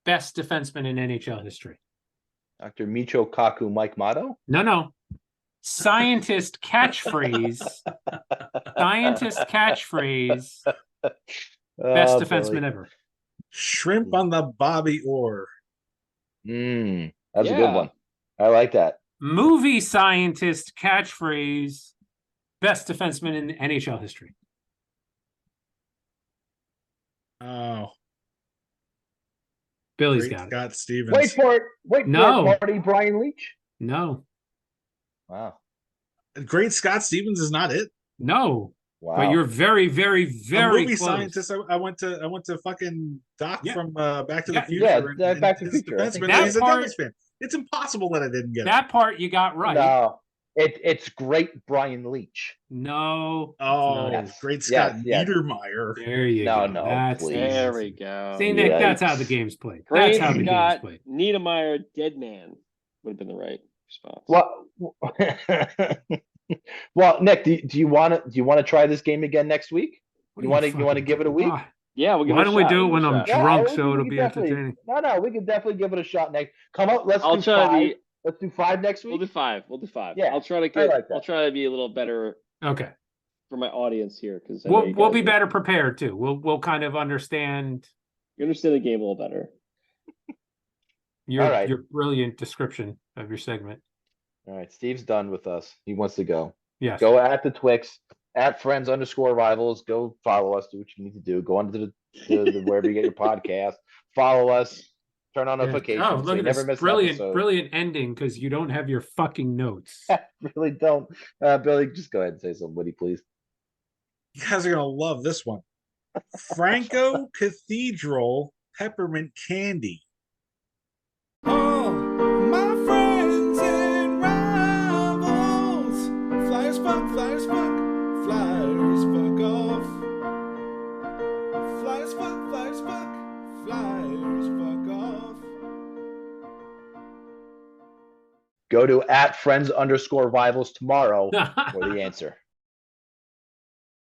best defenseman in NHL history. Dr. Micho Kaku Mike Motto? No. Scientist catchphrase. Scientist catchphrase, best defenseman ever. Shrimp on the Bobby Orr. That's a good Yeah. one. I like that. Movie scientist catchphrase, best defenseman in NHL history. Oh, Billy's great got it. Scott Stevens. Wait for it. Wait No. for it, Marty Brian Leach. No. Wow. Great Scott Stevens is not it. No. Wow. But you're very, very, A very movie close. scientist. I went to fucking Doc Yeah. from Back to the Yeah, Future. yeah, and Back to the his Future. I think defenseman, that he's a part- Devils fan. It's impossible that I didn't get it. That part you got right. No. It's great Brian Leach. No. Oh, Yes. great Scott Yes. Niedermeyer. There you No, go. no, That's please. the There answer. we go. See, Nick, Yeah. that's how the game's played. Great That's how the game's Scott played. Niedermeyer, dead man would have been the right response. Well, well, Nick, do you want to try this game again next week? What You are want to fucking give it a week? talking about? Yeah, we'll give Why it a don't we shot. do it We'll when give I'm a shot. drunk we so can it'll be definitely- entertaining? No, we could definitely give it a shot next. Come up, let's I'll do try to 5. be- Let's do 5 next We'll week. do 5. We'll do 5. Yeah, I'll try to I get. like that. I'll try to be a little better Okay. for my audience here because We'll be better prepared too. We'll kind of understand You understand the game a little better. your All right. your brilliant description of your segment. All right, Steve's done with us. He wants to go. Yes. Go at the Twix, at friends_rivals. Go follow us. Do what you need to do. Go onto the wherever you get your podcast. Follow us. Turn on Yeah. notifications. Oh, so look you at never this miss an brilliant, episode. brilliant ending because you don't have your fucking notes. Really don't. Billy, just go ahead and say somebody, please. You guys are gonna love this one. Franco Cathedral peppermint candy. Oh, my friends and rivals. Flyers fuck, flyers fuck, flyers fuck off. Flyers fuck, flyers fuck, flyers fuck off. Go to at friends_rivals tomorrow for the answer.